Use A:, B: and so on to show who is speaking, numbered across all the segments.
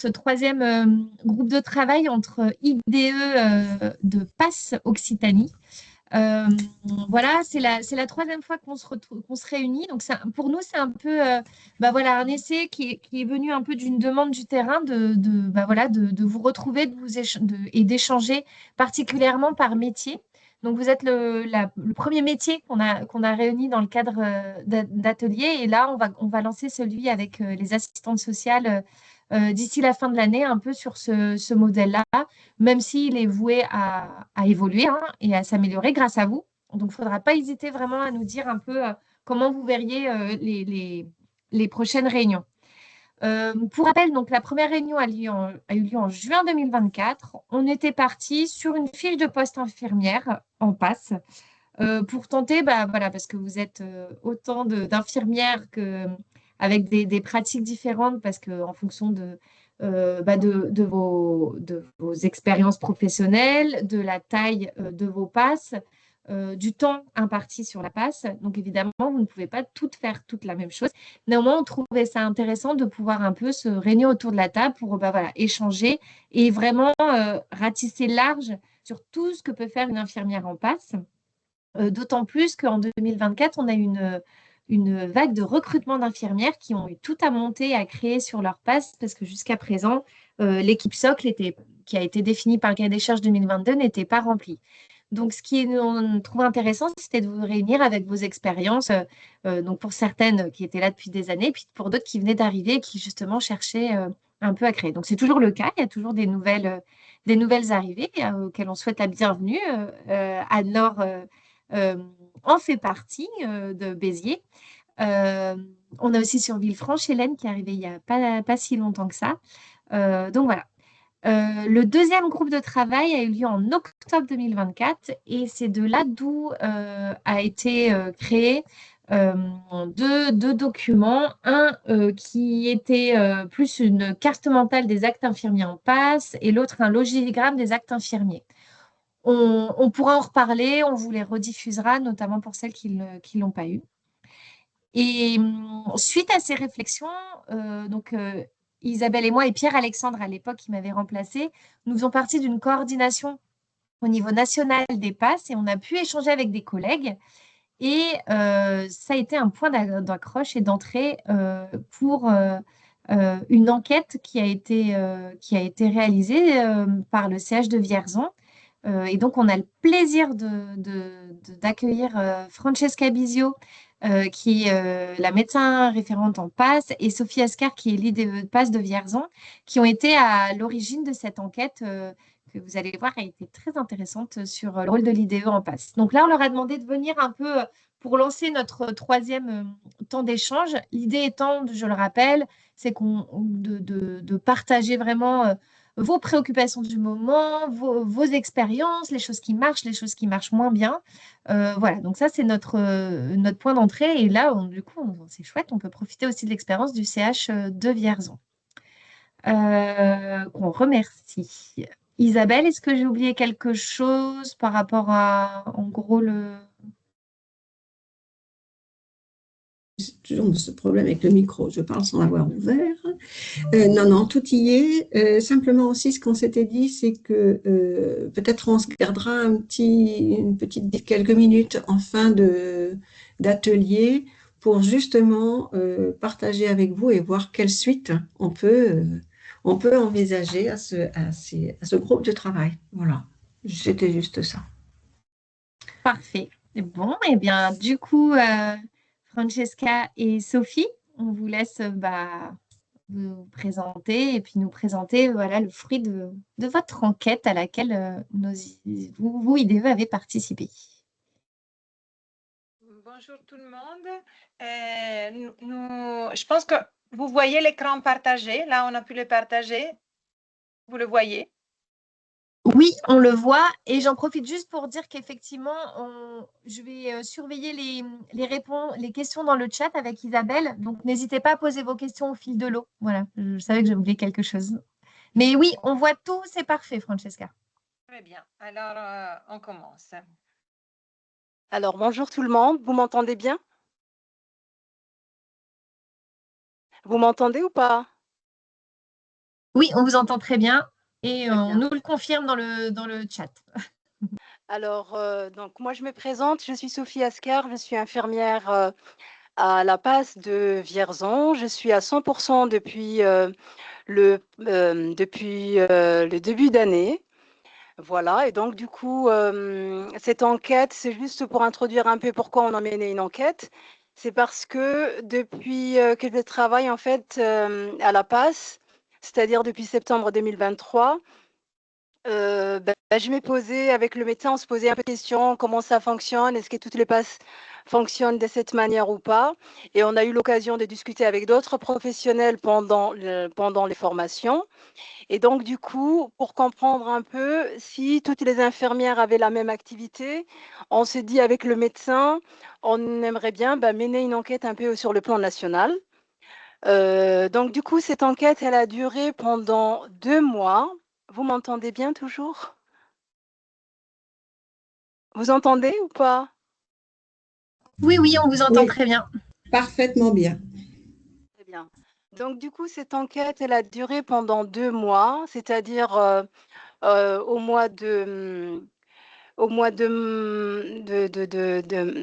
A: ce troisième groupe de travail entre IDE de PASS Occitanie. Euh, voilà, c'est la troisième fois qu'on se réunit. Donc, pour nous, c'est un peu bah voilà, un essai qui est venu un peu d'une demande du terrain bah voilà, de vous retrouver et d'échanger particulièrement par métier. Donc, vous êtes le premier métier qu'on a réuni dans le cadre d'atelier. Et là, on va lancer celui avec les assistantes sociales d'ici la fin de l'année, un peu sur ce modèle-là, même s'il est voué à évoluer hein, et à s'améliorer grâce à vous. Donc, il ne faudra pas hésiter vraiment à nous dire un peu comment vous verriez les prochaines réunions. Pour rappel, donc, la première réunion a eu lieu en juin 2024. On était parti sur une fiche de poste infirmière en passe pour tenter, bah, voilà, parce que vous êtes autant d'infirmières avec des pratiques différentes, parce qu'en fonction bah, de vos expériences professionnelles, de la taille de vos passes, du temps imparti sur la passe. Donc évidemment, vous ne pouvez pas toutes faire toute la même chose. Néanmoins, on trouvait ça intéressant de pouvoir un peu se réunir autour de la table pour bah, voilà, échanger et vraiment ratisser large sur tout ce que peut faire une infirmière en passe. D'autant plus qu'en 2024, on a une vague de recrutement d'infirmières qui ont eu tout à monter, à créer sur leur passe, parce que jusqu'à présent, l'équipe socle qui a été définie par le cahier des charges 2022 n'était pas remplie. Donc, ce qui on trouve intéressant, c'était de vous réunir avec vos expériences, donc pour certaines qui étaient là depuis des années, puis pour d'autres qui venaient d'arriver et qui justement cherchaient un peu à créer. Donc, c'est toujours le cas, il y a toujours des nouvelles arrivées auxquelles on souhaite la bienvenue. Anne-Laure euh, en fait partie de Béziers. Euh, on a aussi sur Villefranche Hélène qui est arrivée il n'y a pas si longtemps que ça. Donc voilà. Le deuxième groupe de travail a eu lieu en octobre 2024 et c'est de là d'où a été créé deux documents. Un qui était plus une carte mentale des actes infirmiers en passe et l'autre un logigramme des actes infirmiers. On pourra en reparler, on vous les rediffusera, notamment pour celles qui ne l'ont pas eu. Et suite à ces réflexions, Isabelle et moi et Pierre-Alexandre à l'époque qui m'avait remplacé, nous faisons partie d'une coordination au niveau national des passes et on a pu échanger avec des collègues. Et ça a été un point d'accroche et d'entrée pour une enquête qui a été réalisée par le CH de Vierzon. Et donc, on a le plaisir d'accueillir Francesca Bisio, qui est la médecin référente en PASS, et Sophie Ascar, qui est lead de PASS de Vierzon, qui ont été à l'origine de cette enquête que vous allez voir a été très intéressante sur le rôle de l'IDE en PASS. Donc là, on leur a demandé de venir un peu pour lancer notre troisième temps d'échange. L'idée étant, je le rappelle, c'est de partager vraiment vos préoccupations du moment, vos expériences, les choses qui marchent, les choses qui marchent moins bien. Voilà, donc ça, c'est notre point d'entrée. Et là, du coup, c'est chouette, on peut profiter aussi de l'expérience du CH de Vierzon, qu'on remercie. Isabelle, est-ce que j'ai oublié quelque chose par rapport en gros,
B: Toujours ce problème avec le micro, je parle sans l'avoir ouvert. Non, non, tout y est. Simplement aussi, ce qu'on s'était dit, c'est que peut-être on se gardera quelques minutes en fin d'atelier pour justement partager avec vous et voir quelle suite on peut envisager à ce groupe de travail. Voilà, c'était juste ça.
A: parfait. Bon, et bien, du coup, Francesca et Sophie, on vous laisse bah, vous présenter et puis nous présenter voilà, le fruit de votre enquête à laquelle vous, IDE, avez participé.
C: Bonjour tout le monde. Je pense que vous voyez l'écran partagé. Là, on a pu le partager. Vous le voyez?
A: Oui, on le voit et j'en profite juste pour dire qu'effectivement, je vais surveiller les questions dans le chat avec Isabelle. Donc, n'hésitez pas à poser vos questions au fil de l'eau. Voilà, je savais que j'ai oublié quelque chose. Mais oui, on voit tout, c'est parfait, Francesca.
C: Très bien. Alors, on commence.
D: Alors, bonjour tout le monde. Vous m'entendez bien? Vous m'entendez ou pas?
A: Oui, on vous entend très bien et
D: Très
A: on
D: bien.
A: nous le confirme dans le chat.
D: Alors, donc moi, je me présente, je suis Sophie Ascar, je suis infirmière à la PAS de Vierzon. Je suis à 100% depuis le début d'année. Voilà, et donc du coup, cette enquête, c'est juste pour introduire un peu pourquoi on a mené une enquête. C'est parce que depuis que je travaille en fait à la PAS, c'est-à-dire depuis septembre 2023, je m'ai posé avec le médecin, on se posait un peu de questions, comment ça fonctionne, est-ce que toutes les passes fonctionnent de cette manière ou pas? Et on a eu l'occasion de discuter avec d'autres professionnels pendant les formations. Et donc, du coup, pour comprendre un peu si toutes les infirmières avaient la même activité, on s'est dit avec le médecin, on aimerait bien mener une enquête un peu sur le plan national. Donc, du coup, cette enquête, elle a duré pendant 2 mois. Vous m'entendez bien toujours? Vous entendez ou pas?
A: Oui, oui, on vous entend
B: Oui,
A: très bien.
B: parfaitement bien.
D: Très bien. Donc, du coup, cette enquête, elle a duré pendant 2 mois, c'est-à-dire au mois de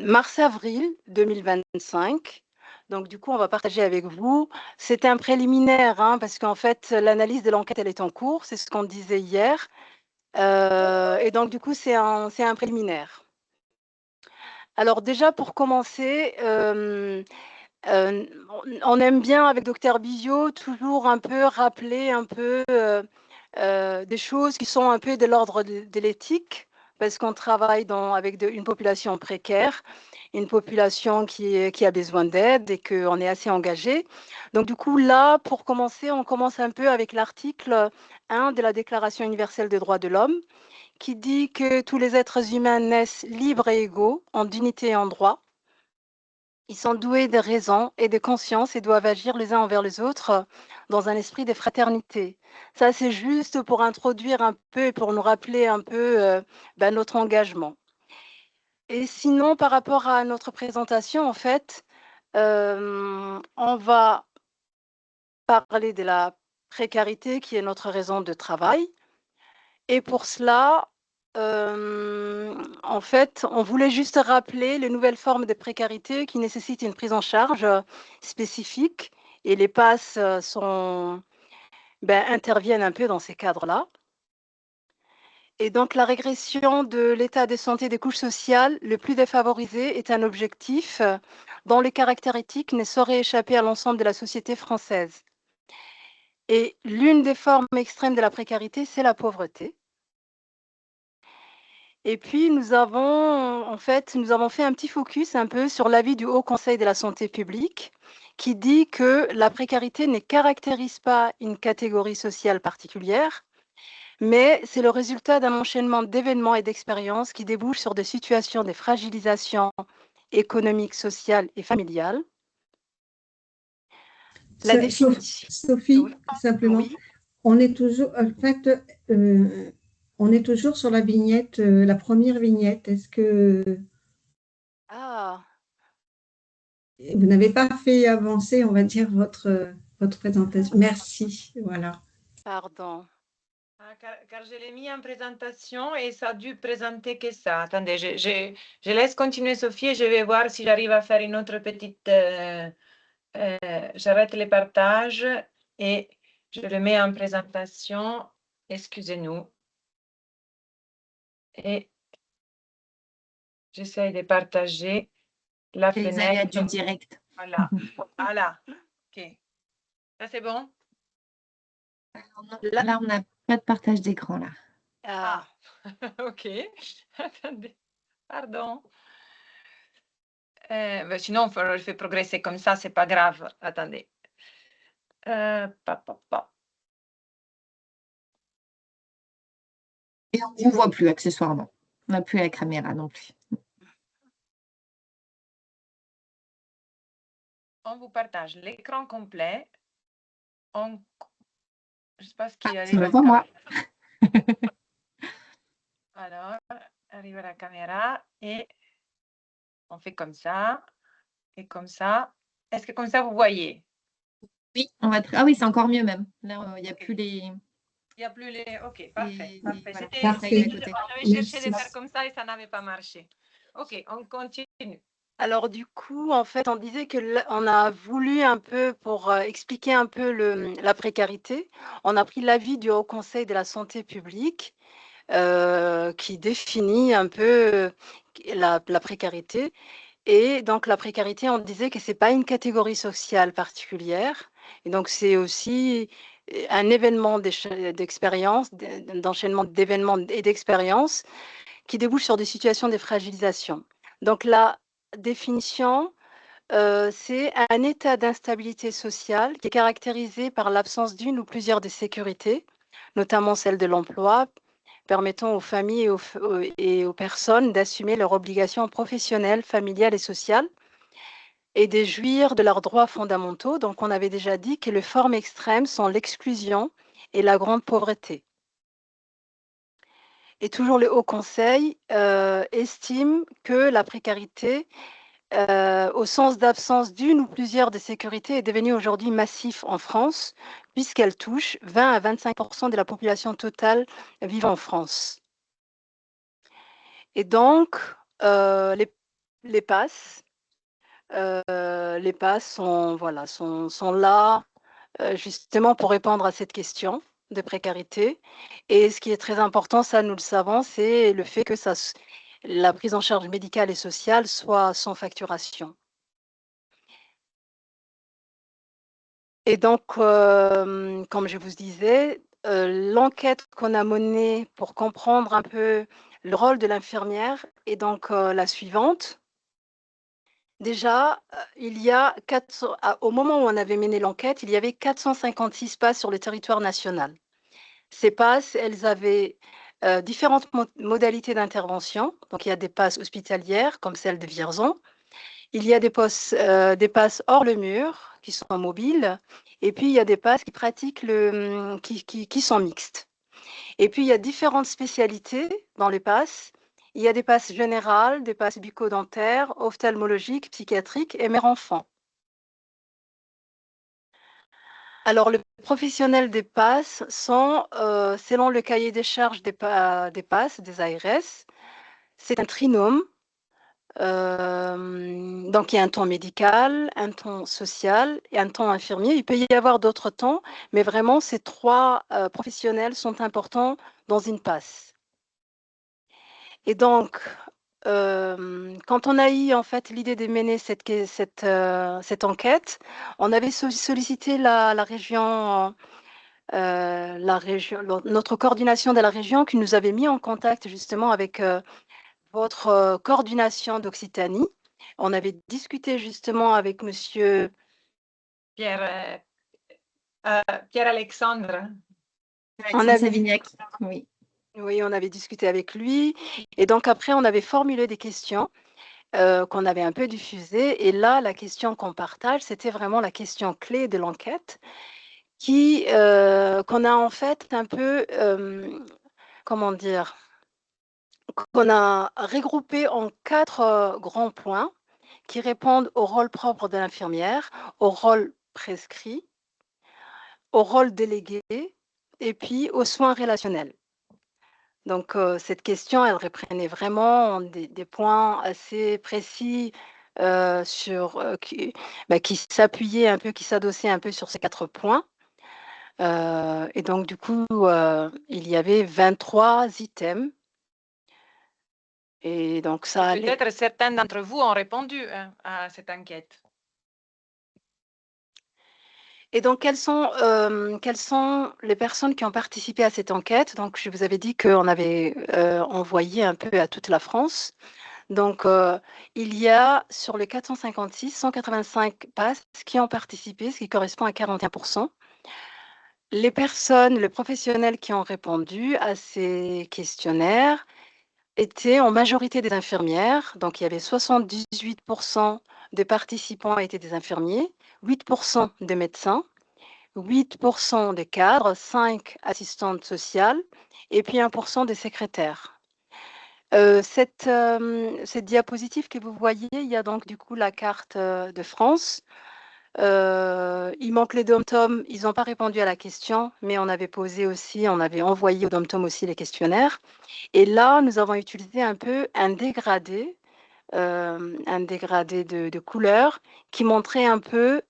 D: mars-avril 2025. Donc, du coup, on va partager avec vous. C'est un préliminaire, hein, parce qu'en fait, l'analyse de l'enquête, elle est en cours. C'est ce qu'on disait hier. Et donc, du coup, c'est un préliminaire. Alors, déjà, pour commencer, on aime bien, avec Docteur Bizio, toujours un peu rappeler un peu des choses qui sont un peu de l'ordre de l'éthique, parce qu'on travaille avec une population précaire, une population qui a besoin d'aide et qu'on est assez engagé. Donc, du coup, là, pour commencer, on commence un peu avec l'article 1 de la Déclaration universelle des droits de l'homme, qui dit que tous les êtres humains naissent libres et égaux, en dignité et en droit. Ils sont doués de raison et de conscience et doivent agir les uns envers les autres dans un esprit de fraternité. Ça, c'est juste pour introduire un peu et pour nous rappeler un peu notre engagement. Et sinon, par rapport à notre présentation, en fait, on va parler de la précarité qui est notre raison de travail. Et pour cela, en fait, on voulait juste rappeler les nouvelles formes de précarité qui nécessitent une prise en charge spécifique et les PASS interviennent un peu dans ces cadres-là. Et donc, la régression de l'état de santé des couches sociales les plus défavorisées est un objectif dont les caractères éthiques ne sauraient échapper à l'ensemble de la société française. Et l'une des formes extrêmes de la précarité, c'est la pauvreté. Et puis nous avons fait un petit focus un peu sur l'avis du Haut Conseil de la santé publique, qui dit que la précarité ne caractérise pas une catégorie sociale particulière, mais c'est le résultat d'un enchaînement d'événements et d'expériences qui débouchent sur des situations de fragilisation économique, sociale et familiale. La définition.
B: Sophie, simplement,
D: Oui.
B: on est toujours, en fait, on est toujours sur la vignette, la première vignette. Est-ce que
D: Ah,
B: vous n'avez pas fait avancer, on va dire, votre présentation? Merci, voilà.
D: pardon.
C: Ah, car je l'ai mis en présentation et ça a dû présenter que ça. Attendez, je laisse continuer Sophie et je vais voir si j'arrive à faire une autre petite... j'arrête les partages et je le mets en présentation. Excusez-nous. Et j'essaye de partager la
A: C'est les aléas
C: fenêtre.
A: du direct.
C: Voilà. Voilà. OK. Ça, c'est bon?
D: Là,
A: Là, on n'a pas de partage d'écran, là.
C: Ah, OK. Attendez. Pardon. Sinon, on le fait progresser comme ça, c'est pas grave. Attendez. Pa.
A: Et on ne voit plus accessoirement. On n'a plus la caméra non plus.
C: On vous partage l'écran complet. On... Je ne sais pas ce qui
A: Je
C: arrive
A: me
C: à
A: vois, moi.
C: Alors, arrive à la caméra et on fait comme ça et comme ça. Est-ce que comme ça, vous voyez?
A: Oui, ah oui, c'est encore mieux même. Là, il n'y a
C: Ok.
A: plus les,
C: Il n'y a plus les... Ok, parfait, parfait.
A: voilà,
C: C'était...
A: les règles à
B: Parfait.
A: côté.
C: J'avais cherché de
B: Merci.
C: faire comme ça et ça n'avait pas marché. Ok, on continue.
D: Alors du coup, en fait, on disait que on a voulu un peu, pour expliquer un peu la précarité, on a pris l'avis du Haut Conseil de la santé publique qui définit un peu la précarité. Et donc la précarité, on disait que c'est pas une catégorie sociale particulière. Et donc c'est aussi un événement d'expérience, d'enchaînement d'événements et d'expériences qui débouche sur des situations de fragilisation. Donc la définition, c'est un état d'instabilité sociale qui est caractérisé par l'absence d'une ou plusieurs des sécurités, notamment celle de l'emploi, permettant aux familles et aux personnes d'assumer leurs obligations professionnelles, familiales et sociales et de jouir de leurs droits fondamentaux. Donc on avait déjà dit que les formes extrêmes sont l'exclusion et la grande pauvreté. Et toujours le Haut Conseil estime que la précarité, au sens d'absence d'une ou plusieurs des sécurités, est devenue aujourd'hui massif en France, puisqu'elle touche 20 à 25% de la population totale vivant en France. Et donc, les passes, les passes sont, voilà, sont là justement pour répondre à cette question de précarité. Et ce qui est très important, ça nous le savons, c'est le fait que la prise en charge médicale et sociale soit sans facturation. Et donc, comme je vous disais, l'enquête qu'on a menée pour comprendre un peu le rôle de l'infirmière est donc la suivante. Déjà, il y a au moment où on avait mené l'enquête, il y avait 456 passes sur le territoire national. Ces passes, elles avaient différentes modalités d'intervention. Donc, il y a des passes hospitalières, comme celle de Vierzon. Il y a des passes hors le mur, qui sont mobiles. Et puis, il y a des passes qui pratiquent qui sont mixtes. Et puis, il y a différentes spécialités dans les passes. Il y a des passes générales, des passes bucco-dentaires, ophtalmologiques, psychiatriques et mère-enfant. Alors, les professionnels des passes sont, selon le cahier des charges des passes, des ARS, c'est un trinôme. Donc, il y a un temps médical, un temps social et un temps infirmier. Il peut y avoir d'autres temps, mais vraiment, ces trois professionnels sont importants dans une passe. Et donc, quand on a eu en fait l'idée de mener cette enquête, on avait sollicité la région, notre coordination de la région qui nous avait mis en contact justement avec votre coordination d'Occitanie. On avait discuté justement avec monsieur
C: Pierre-Alexandre.
A: Savignac, oui.
D: Oui, on avait discuté avec lui. Et donc après, on avait formulé des questions qu'on avait un peu diffusées. Et là, la question qu'on partage, c'était vraiment la question clé de l'enquête qu'on a en fait un peu, comment dire, qu'on a regroupé en 4 grands points qui répondent au rôle propre de l'infirmière, au rôle prescrit, au rôle délégué et puis aux soins relationnels. Donc, cette question, elle reprenait vraiment des points assez précis qui s'appuyaient un peu, qui s'adossaient un peu sur ces 4 points. Et donc, du coup, il y avait 23 items. Et donc, ça allait.
C: Peut-être certains d'entre vous ont répondu à cette enquête.
D: Et donc, quelles sont les personnes qui ont participé à cette enquête? Donc, je vous avais dit qu'on avait envoyé un peu à toute la France. Donc, il y a sur les 456, 185 passes qui ont participé, ce qui correspond à 41%. Les professionnels qui ont répondu à ces questionnaires étaient en majorité des infirmières. Donc, il y avait 78% des participants étaient des infirmiers, 8% des médecins, 8% des cadres, 5 assistantes sociales et puis 1% des secrétaires. Cette diapositive que vous voyez, il y a donc du coup la carte de France Il manque les dom-toms, ils n'ont pas répondu à la question, mais on avait posé aussi, on avait envoyé aux dom-toms aussi les questionnaires. Et là, nous avons utilisé un peu un dégradé de couleur qui montrait un peu,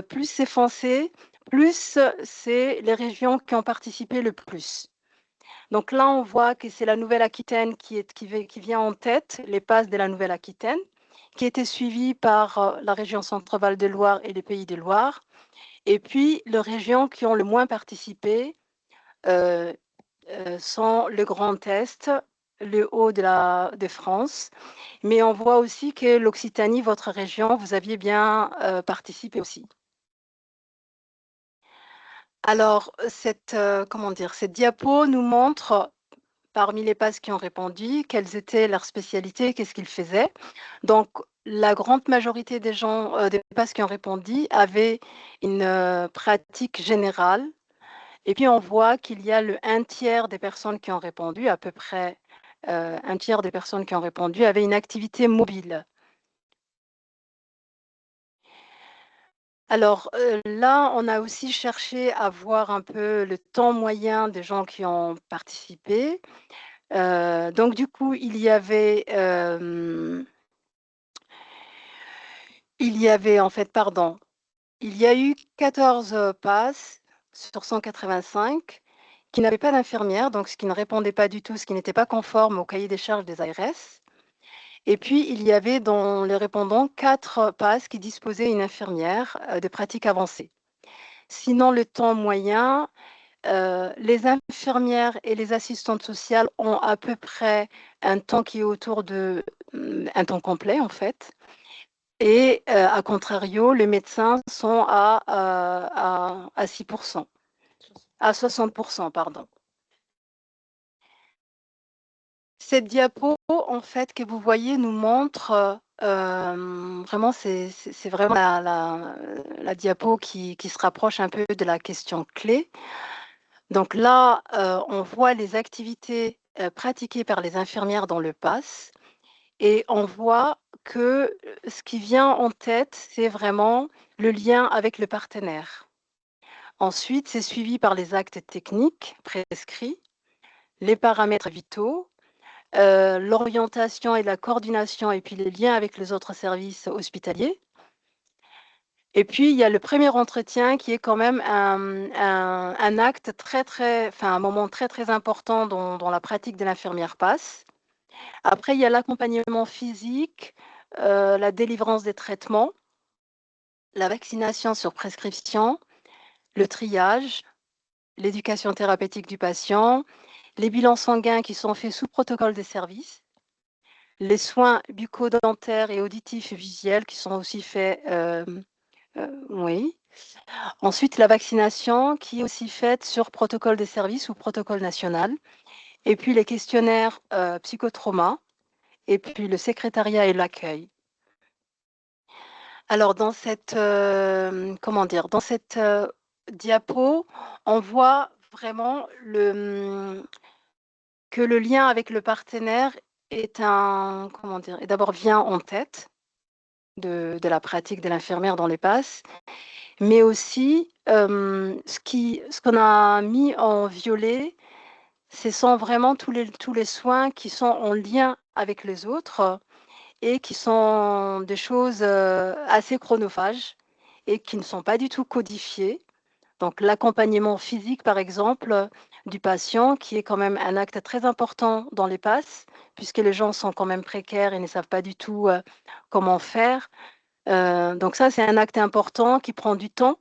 D: plus c'est foncé, plus c'est les régions qui ont participé le plus. Donc là, on voit que c'est la Nouvelle-Aquitaine qui vient en tête, les passes de la Nouvelle-Aquitaine, qui était suivie par la région Centre-Val de Loire et les Pays de Loire. Et puis, les régions qui ont le moins participé sont le Grand Est, le haut de France. Mais on voit aussi que l'Occitanie, votre région, vous aviez bien participé aussi. Alors, cette diapo nous montre, parmi les PAS qui ont répondu, quelles étaient leurs spécialités, qu'est-ce qu'ils faisaient. Donc, la grande majorité des gens, des PAS qui ont répondu, avaient une pratique générale. Et puis, on voit qu'il y a le 1/3 des personnes qui ont répondu, à peu près 1/3 des personnes qui ont répondu, avaient une activité mobile. Alors là, on a aussi cherché à voir un peu le temps moyen des gens qui ont participé. Donc du coup, il y avait en fait, pardon, il y a eu 14 PAS sur 185 qui n'avaient pas d'infirmière, donc ce qui ne répondait pas du tout, ce qui n'était pas conforme au cahier des charges des ARS. Et puis, il y avait dans les répondants 4 PAS qui disposaient d'une infirmière de pratique avancée. Sinon, le temps moyen, les infirmières et les assistantes sociales ont à peu près un temps qui est autour de un temps complet, en fait. Et à contrario, les médecins sont à 6%, à 60%, pardon. Cette diapo, en fait, que vous voyez, nous montre vraiment, c'est vraiment la diapo qui se rapproche un peu de la question clé. Donc là, on voit les activités pratiquées par les infirmières dans le PAS et on voit que ce qui vient en tête, c'est vraiment le lien avec le partenaire. Ensuite, c'est suivi par les actes techniques prescrits, les paramètres vitaux, l'orientation et la coordination et puis les liens avec les autres services hospitaliers. Et puis, il y a le premier entretien qui est quand même un acte un moment très, très important dans la pratique de l'infirmière PAS. Après, il y a l'accompagnement physique, la délivrance des traitements, la vaccination sur prescription, le triage, l'éducation thérapeutique du patient, les bilans sanguins qui sont faits sous protocole des services, les soins bucco-dentaires et auditifs et visuels qui sont aussi faits, oui. Ensuite, la vaccination qui est aussi faite sur protocole des services ou protocole national. Et puis les questionnaires psychotrauma. Et puis le secrétariat et l'accueil. Alors dans cette, dans cette diapo, on voit vraiment que le lien avec le partenaire est d'abord vient en tête de la pratique de l'infirmière dans les PAS, mais aussi ce qu'on a mis en violet, ce sont vraiment tous les soins qui sont en lien avec les autres et qui sont des choses assez chronophages et qui ne sont pas du tout codifiées. Donc l'accompagnement physique, par exemple, du patient, qui est quand même un acte très important dans les PAS, puisque les gens sont quand même précaires et ne savent pas du tout comment faire. Donc ça, c'est un acte important qui prend du temps,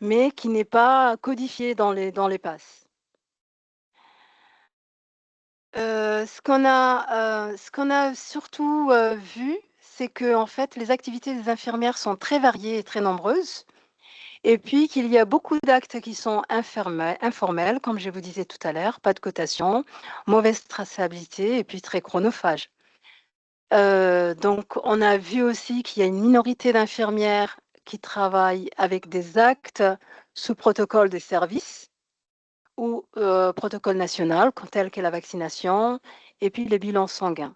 D: mais qui n'est pas codifié dans les PAS. Ce qu'on a surtout vu, c'est que en fait, les activités des infirmières sont très variées et très nombreuses. Et puis qu'il y a beaucoup d'actes qui sont informels, comme je vous disais tout à l'heure, pas de cotation, mauvaise traçabilité et puis très chronophages. Donc, on a vu aussi qu'il y a une minorité d'infirmières qui travaillent avec des actes sous protocole de service ou protocole national, tel que la vaccination, et puis les bilans sanguins.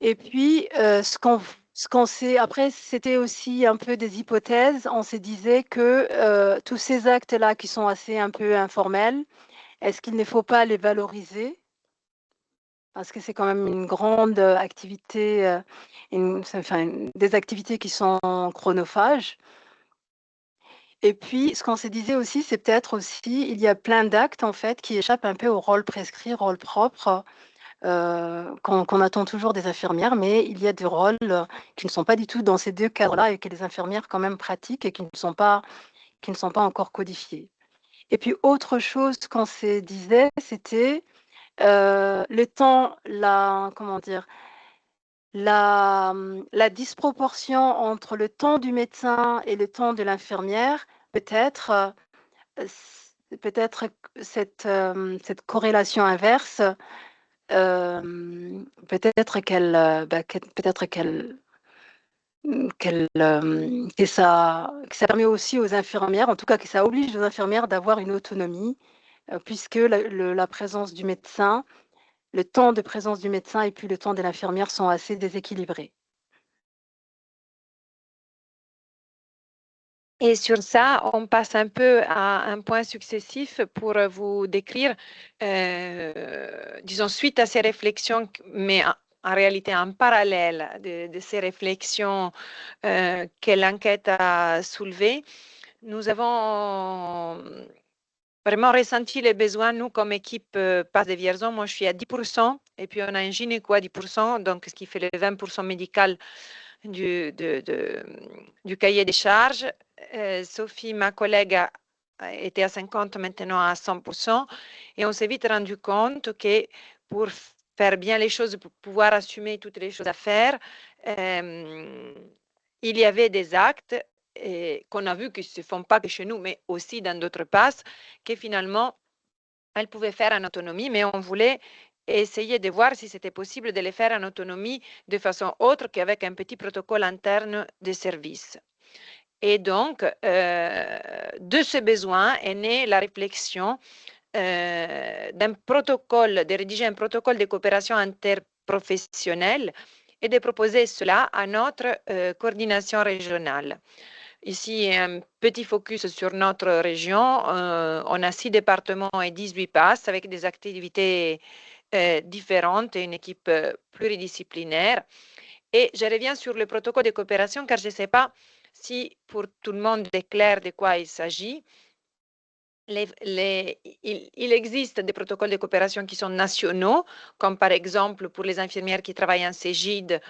D: Et puis, ce qu'on Ce qu'on sait, après, c'était aussi un peu des hypothèses. On se disait que tous ces actes-là qui sont assez un peu informels, est-ce qu'il ne faut pas les valoriser? Parce que c'est quand même une grande activité, des activités qui sont chronophages. Et puis, ce qu'on se disait aussi, c'est peut-être aussi, il y a plein d'actes en fait qui échappent un peu au rôle prescrit, rôle propre, qu'on attend toujours des infirmières, mais il y a des rôles qui ne sont pas du tout dans ces deux cadres-là et que les infirmières quand même pratiquent et qui ne sont pas encore codifiés. Et puis autre chose qu'on se disait, c'était le temps, comment dire, la disproportion entre le temps du médecin et le temps de l'infirmière, peut-être peut-être cette corrélation inverse, peut-être que ça permet aussi aux infirmières, en tout cas que ça oblige les infirmières d'avoir une autonomie, puisque la présence du médecin, le temps de présence du médecin et puis le temps de l'infirmière sont assez déséquilibrés.
C: Et sur ça, on passe un peu à un point successif pour vous décrire, disons, suite à ces réflexions, mais en réalité en parallèle de ces réflexions que l'enquête a soulevées, nous avons vraiment ressenti les besoins, nous, comme équipe Passe de Vierzon. Moi, je suis à 10%, et puis on a un gynéco à 10%, donc ce qui fait le 20% médical du cahier des charges. Sophie, ma collègue, était à 50, maintenant à 100%. Et on s'est vite rendu compte que pour faire bien les choses, pour pouvoir assumer toutes les choses à faire, il y avait des actes qu'on a vu qui ne se font pas que chez nous, mais aussi dans d'autres passes, que finalement, elles pouvaient faire en autonomie, mais on voulait essayer de voir si c'était possible de les faire en autonomie de façon autre qu'avec un petit protocole interne de service. Et donc, de ce besoin est née la réflexion d'un protocole, de rédiger un protocole de coopération interprofessionnelle et de proposer cela à notre coordination régionale. Ici, un petit focus sur notre région. On a 6 départements et 18 passes avec des activités différentes et une équipe pluridisciplinaire. Et je reviens sur le protocole de coopération car je ne sais pas si pour tout le monde est clair de quoi il s'agit. Il existe des protocoles de coopération qui sont nationaux, comme par exemple pour les infirmières qui travaillent en Cégide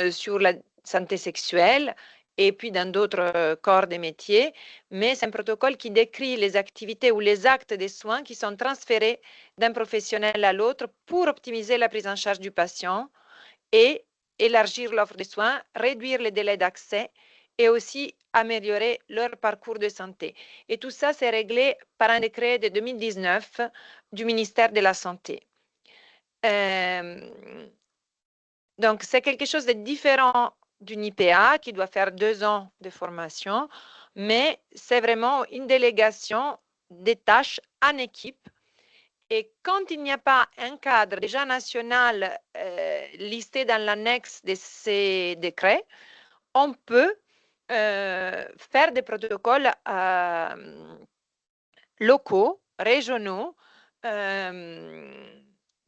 C: sur la santé sexuelle et puis dans d'autres corps de métiers, mais c'est un protocole qui décrit les activités ou les actes des soins qui sont transférés d'un professionnel à l'autre pour optimiser la prise en charge du patient et élargir l'offre de soins, réduire les délais d'accès et aussi améliorer leur parcours de santé. Et tout ça, c'est réglé par un décret de 2019 du ministère de la Santé. Donc, c'est quelque chose de différent d'une IPA qui doit faire 2 ans de formation, mais c'est vraiment une délégation des tâches en équipe. Et quand il n'y a pas un cadre déjà national listé dans l'annexe de ces décrets, on peut faire des protocoles locaux, régionaux,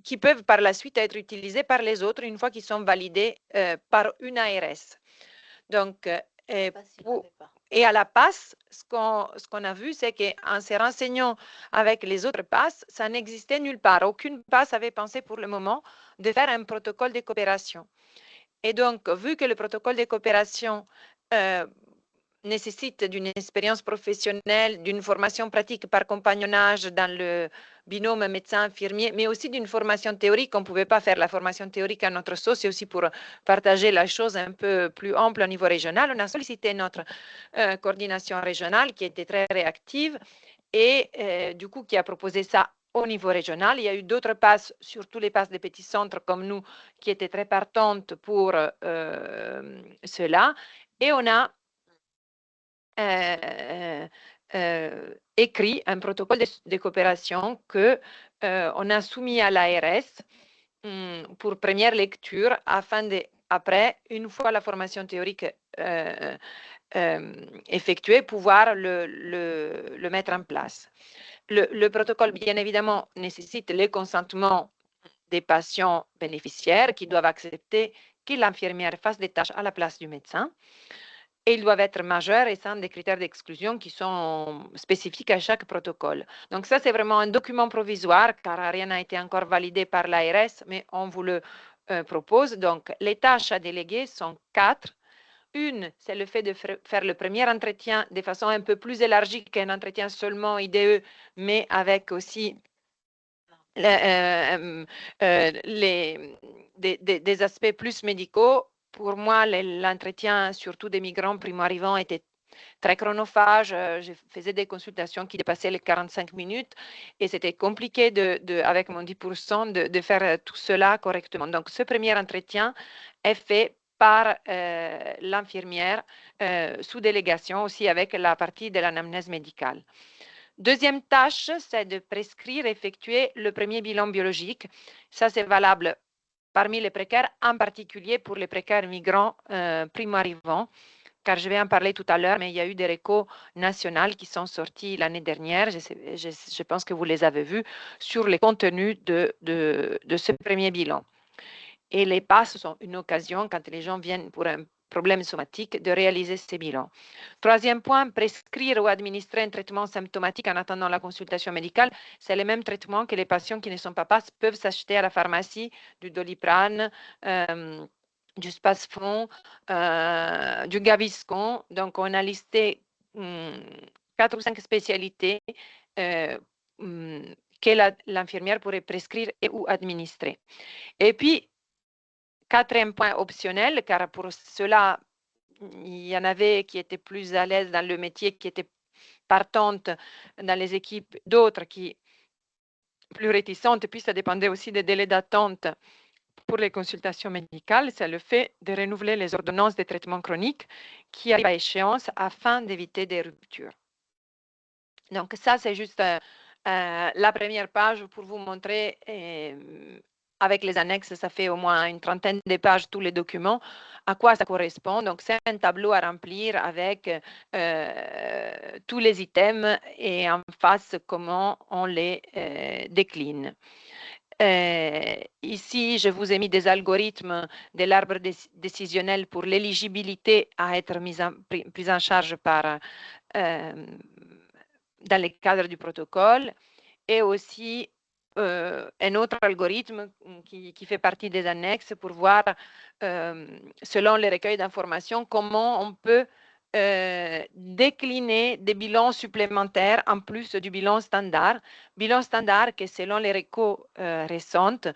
C: qui peuvent par la suite être utilisés par les autres une fois qu'ils sont validés par une ARS. Donc, et à la passe, ce qu'on a vu, c'est qu'en se renseignant avec les autres passes, ça n'existait nulle part. Aucune passe avait pensé pour le moment de faire un protocole de coopération. Et donc, vu que le protocole de coopération nécessite d'une expérience professionnelle, d'une formation pratique par compagnonnage dans le binôme médecin-infirmier, mais aussi d'une formation théorique. On ne pouvait pas faire la formation théorique à notre sauce, c'est aussi pour partager la chose un peu plus ample au niveau régional. On a sollicité notre coordination régionale qui était très réactive et du coup qui a proposé ça au niveau régional. Il y a eu d'autres passes, surtout les passes des petits centres comme nous, qui étaient très partantes pour cela. Et on a écrit un protocole de coopération que on a soumis à l'ARS pour première lecture afin de, après, une fois la formation théorique effectuée, pouvoir le mettre en place. Le protocole, bien évidemment, nécessite le consentement des patients bénéficiaires qui doivent accepter que l'infirmière fasse des tâches à la place du médecin. Et ils doivent être majeurs et sans des critères d'exclusion qui sont spécifiques à chaque protocole. Donc ça, c'est vraiment un document provisoire car rien n'a été encore validé par l'ARS, mais on vous le propose. Donc les tâches à déléguer sont 4. Une, c'est le fait de faire le premier entretien de façon un peu plus élargie qu'un entretien seulement IDE, mais avec aussi des aspects plus médicaux. Pour moi, l'entretien, surtout des migrants primo-arrivants, était très chronophage. Je faisais des consultations qui dépassaient les 45 minutes et c'était compliqué avec mon 10% de faire tout cela correctement. Donc, ce premier entretien est fait par l'infirmière sous délégation aussi avec la partie de l'anamnèse médicale. Deuxième tâche, c'est de prescrire, effectuer le premier bilan biologique. Ça, c'est valable parmi les précaires, en particulier pour les précaires migrants primo-arrivants, car je vais en parler tout à l'heure, mais il y a eu des récos nationales qui sont sortis l'année dernière, je pense que vous les avez vus, sur les contenus de ce premier bilan. Et les passes sont une occasion, quand les gens viennent pour un problème somatique, de réaliser ces bilans. Troisième point, prescrire ou administrer un traitement symptomatique en attendant la consultation médicale. C'est le même traitement que les patients qui ne sont pas PASS peuvent s'acheter à la pharmacie, du Doliprane, du Spasfon, du Gaviscon. Donc, on a listé 4 ou 5 spécialités que l'infirmière pourrait prescrire et ou administrer. Et puis, quatrième point optionnel, car pour cela, il y en avait qui étaient plus à l'aise dans le métier, qui étaient partantes dans les équipes, d'autres qui plus réticentes, et puis ça dépendait aussi des délais d'attente pour les consultations médicales, c'est le fait de renouveler les ordonnances de traitement chronique qui arrivent à échéance afin d'éviter des ruptures. Donc ça, c'est juste la première page pour vous montrer, avec les annexes, ça fait au moins une trentaine de pages, tous les documents, à quoi ça correspond. Donc c'est un tableau à remplir avec tous les items et en face, comment on les décline. Ici, je vous ai mis des algorithmes de l'arbre décisionnel pour l'éligibilité à être prise en charge par, dans le cadre du protocole, et aussi un autre algorithme qui fait partie des annexes pour voir, selon les recueils d'informations, comment on peut décliner des bilans supplémentaires en plus du bilan standard. Bilan standard qui, selon les récos récentes,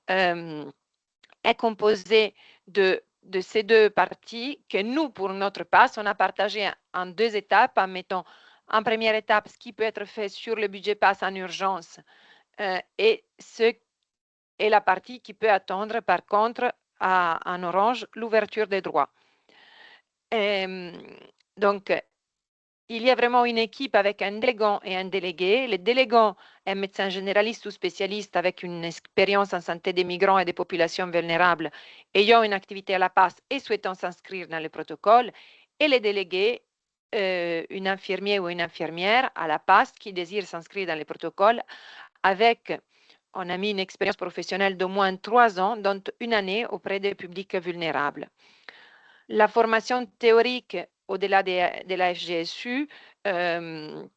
C: est composé de ces deux parties que nous, pour notre part, on a partagé en 2 étapes, en mettant en première étape ce qui peut être fait sur le budget PASS en urgence et ce est la partie qui peut attendre, par contre, en orange, l'ouverture des droits. Donc, il y a vraiment une équipe avec un délégant et un délégué. Le délégant est un médecin généraliste ou spécialiste avec une expérience en santé des migrants et des populations vulnérables ayant une activité à la PASS et souhaitant s'inscrire dans le protocole. Et les délégués, un infirmier ou une infirmière à la PASS qui désire s'inscrire dans le protocole avec, on a mis une expérience professionnelle d'au moins 3 ans, dont 1 année auprès des publics vulnérables. La formation théorique, au-delà de la FGSU, on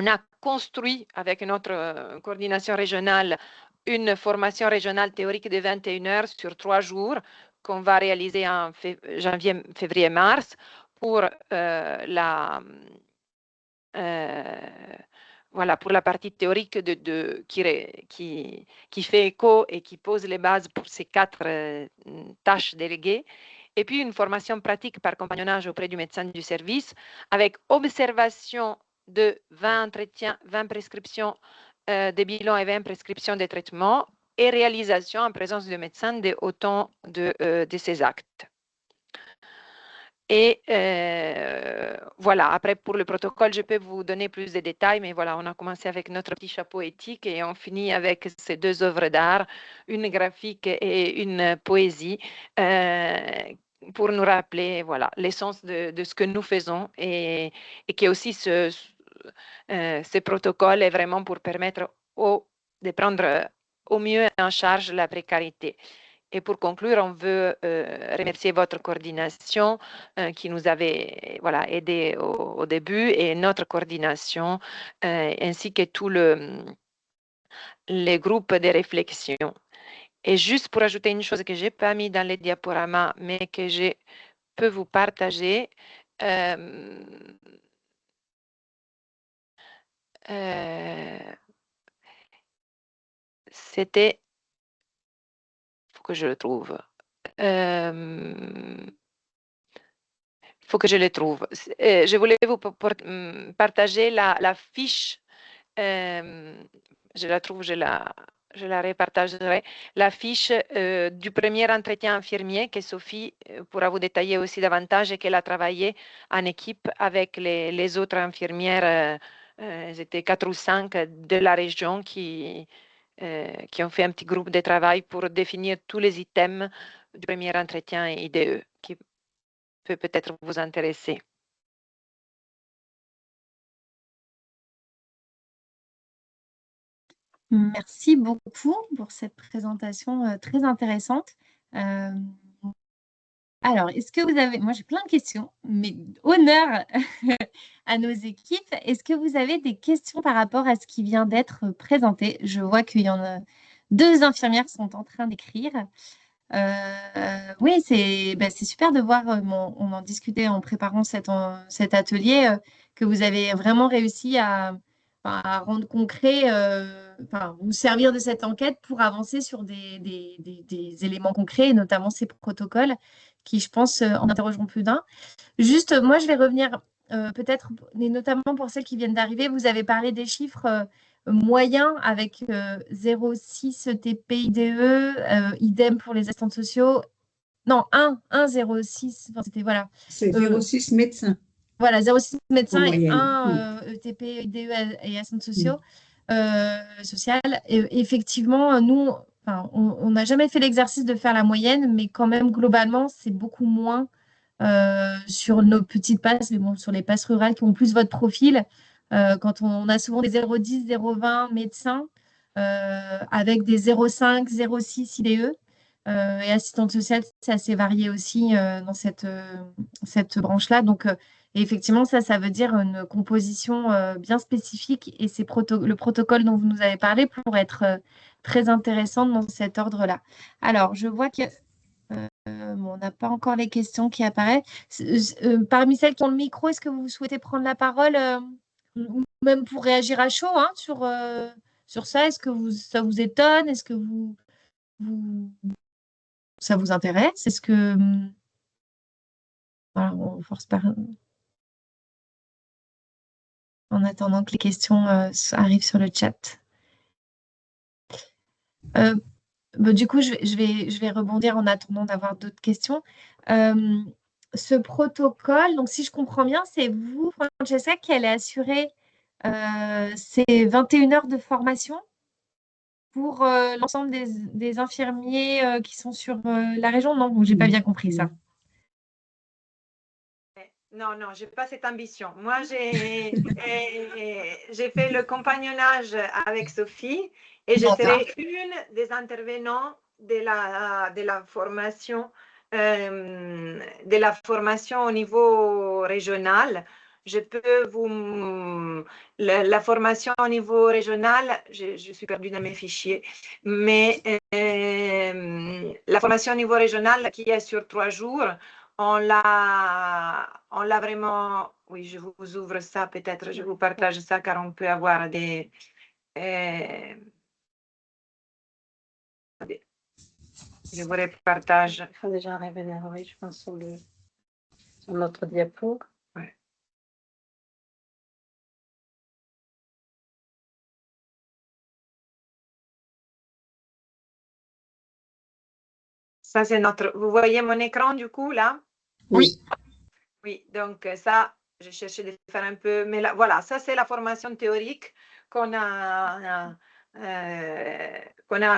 C: a construit avec notre coordination régionale une formation régionale théorique de 21 heures sur 3 jours qu'on va réaliser en janvier, février, mars pour voilà, pour la partie théorique qui fait écho et qui pose les bases pour ces 4 tâches déléguées. Et puis une formation pratique par compagnonnage auprès du médecin du service avec observation de 20 entretiens, 20 prescriptions des bilans et 20 prescriptions des traitements et réalisation en présence de médecin de autant de ces actes. Et voilà, après pour le protocole, je peux vous donner plus de détails, mais voilà, on a commencé avec notre petit chapeau éthique et on finit avec ces deux œuvres d'art, une graphique et une poésie, pour nous rappeler voilà, l'essence de ce que nous faisons et que aussi ce protocole est vraiment pour permettre de prendre au mieux en charge la précarité. Et pour conclure, on veut remercier votre coordination qui nous avait voilà, aidé au début et notre coordination ainsi que tout les groupes de réflexion. Et juste pour ajouter une chose que je n'ai pas mis dans les diaporamas, mais que je peux vous partager, euh, c'était, il faut que je le trouve. Il faut que je le trouve. Je voulais vous partager la fiche. Je la trouve, je la repartagerai. La fiche du premier entretien infirmier que Sophie pourra vous détailler aussi davantage et qu'elle a travaillé en équipe avec les autres infirmières. Elles étaient 4 ou 5 de la région qui ont fait un petit groupe de travail pour définir tous les items du premier entretien IDE qui peut peut-être vous intéresser.
A: Merci beaucoup pour cette présentation très intéressante. Alors, est-ce que vous avez... Moi, j'ai plein de questions, mais honneur à nos équipes. Est-ce que vous avez des questions par rapport à ce qui vient d'être présenté? Je vois qu'il y en a 2 infirmières qui sont en train d'écrire. Oui, c'est super de voir, on en discutait en préparant cet atelier, que vous avez vraiment réussi à rendre concret, vous servir de cette enquête pour avancer sur des éléments concrets, et notamment ces protocoles qui, je pense, en interrogeront plus d'un. Juste, moi, je vais revenir peut-être, et notamment pour celles qui viennent d'arriver, vous avez parlé des chiffres moyens avec 0,6 TPIDE, idem pour les assistants sociaux. Non, 0,6, enfin, c'était voilà.
B: C'est 0,6 médecins.
A: Voilà, 0,6 médecins et
B: moyenne.
A: 1 ETP, IDE et assistants sociaux, social. Et effectivement, nous, on n'a jamais fait l'exercice de faire la moyenne, mais quand même, globalement, c'est beaucoup moins sur nos petites passes, mais bon, sur les passes rurales qui ont plus votre profil, quand on a souvent des 0,10, 0,20 médecins, avec des 0,5, 0,6 IDE. Et assistante sociale, c'est assez varié aussi dans cette branche-là. Donc, et effectivement, ça veut dire une composition bien spécifique et le protocole dont vous nous avez parlé pourrait être très intéressant dans cet ordre-là. Alors, je vois que on n'a pas encore les questions qui apparaissent. Parmi celles qui ont le micro, est-ce que vous souhaitez prendre la parole, ou même pour réagir à chaud sur ça? Est-ce que ça vous étonne? Est-ce que ça vous intéresse? Est-ce que... Voilà, on force pas. En attendant que les questions arrivent sur le chat. Du coup, je vais rebondir en attendant d'avoir d'autres questions. Ce protocole, donc si je comprends bien, c'est vous, Francesca, qui allez assurer ces 21 heures de formation pour l'ensemble des infirmiers qui sont sur la région? Non, j'ai pas bien compris ça.
C: Non, non, je n'ai pas cette ambition. Moi, j'ai fait le compagnonnage avec Sophie et je serai une des intervenants de la formation au niveau régional. Je peux vous... La formation au niveau régional, je suis perdue dans mes fichiers, mais la formation au niveau régional qui est sur 3 jours, on l'a vraiment... Oui, je vous ouvre ça, peut-être je vous partage ça, car on peut avoir des... je vous repartage.
D: Il faut déjà revenir, oui, je pense, sur notre diapo.
C: Ouais. Ça, c'est notre... Vous voyez mon écran, du coup, là?
B: Oui.
C: Oui, donc ça, j'ai cherché de faire un peu, mais là, voilà, ça c'est la formation théorique qu'on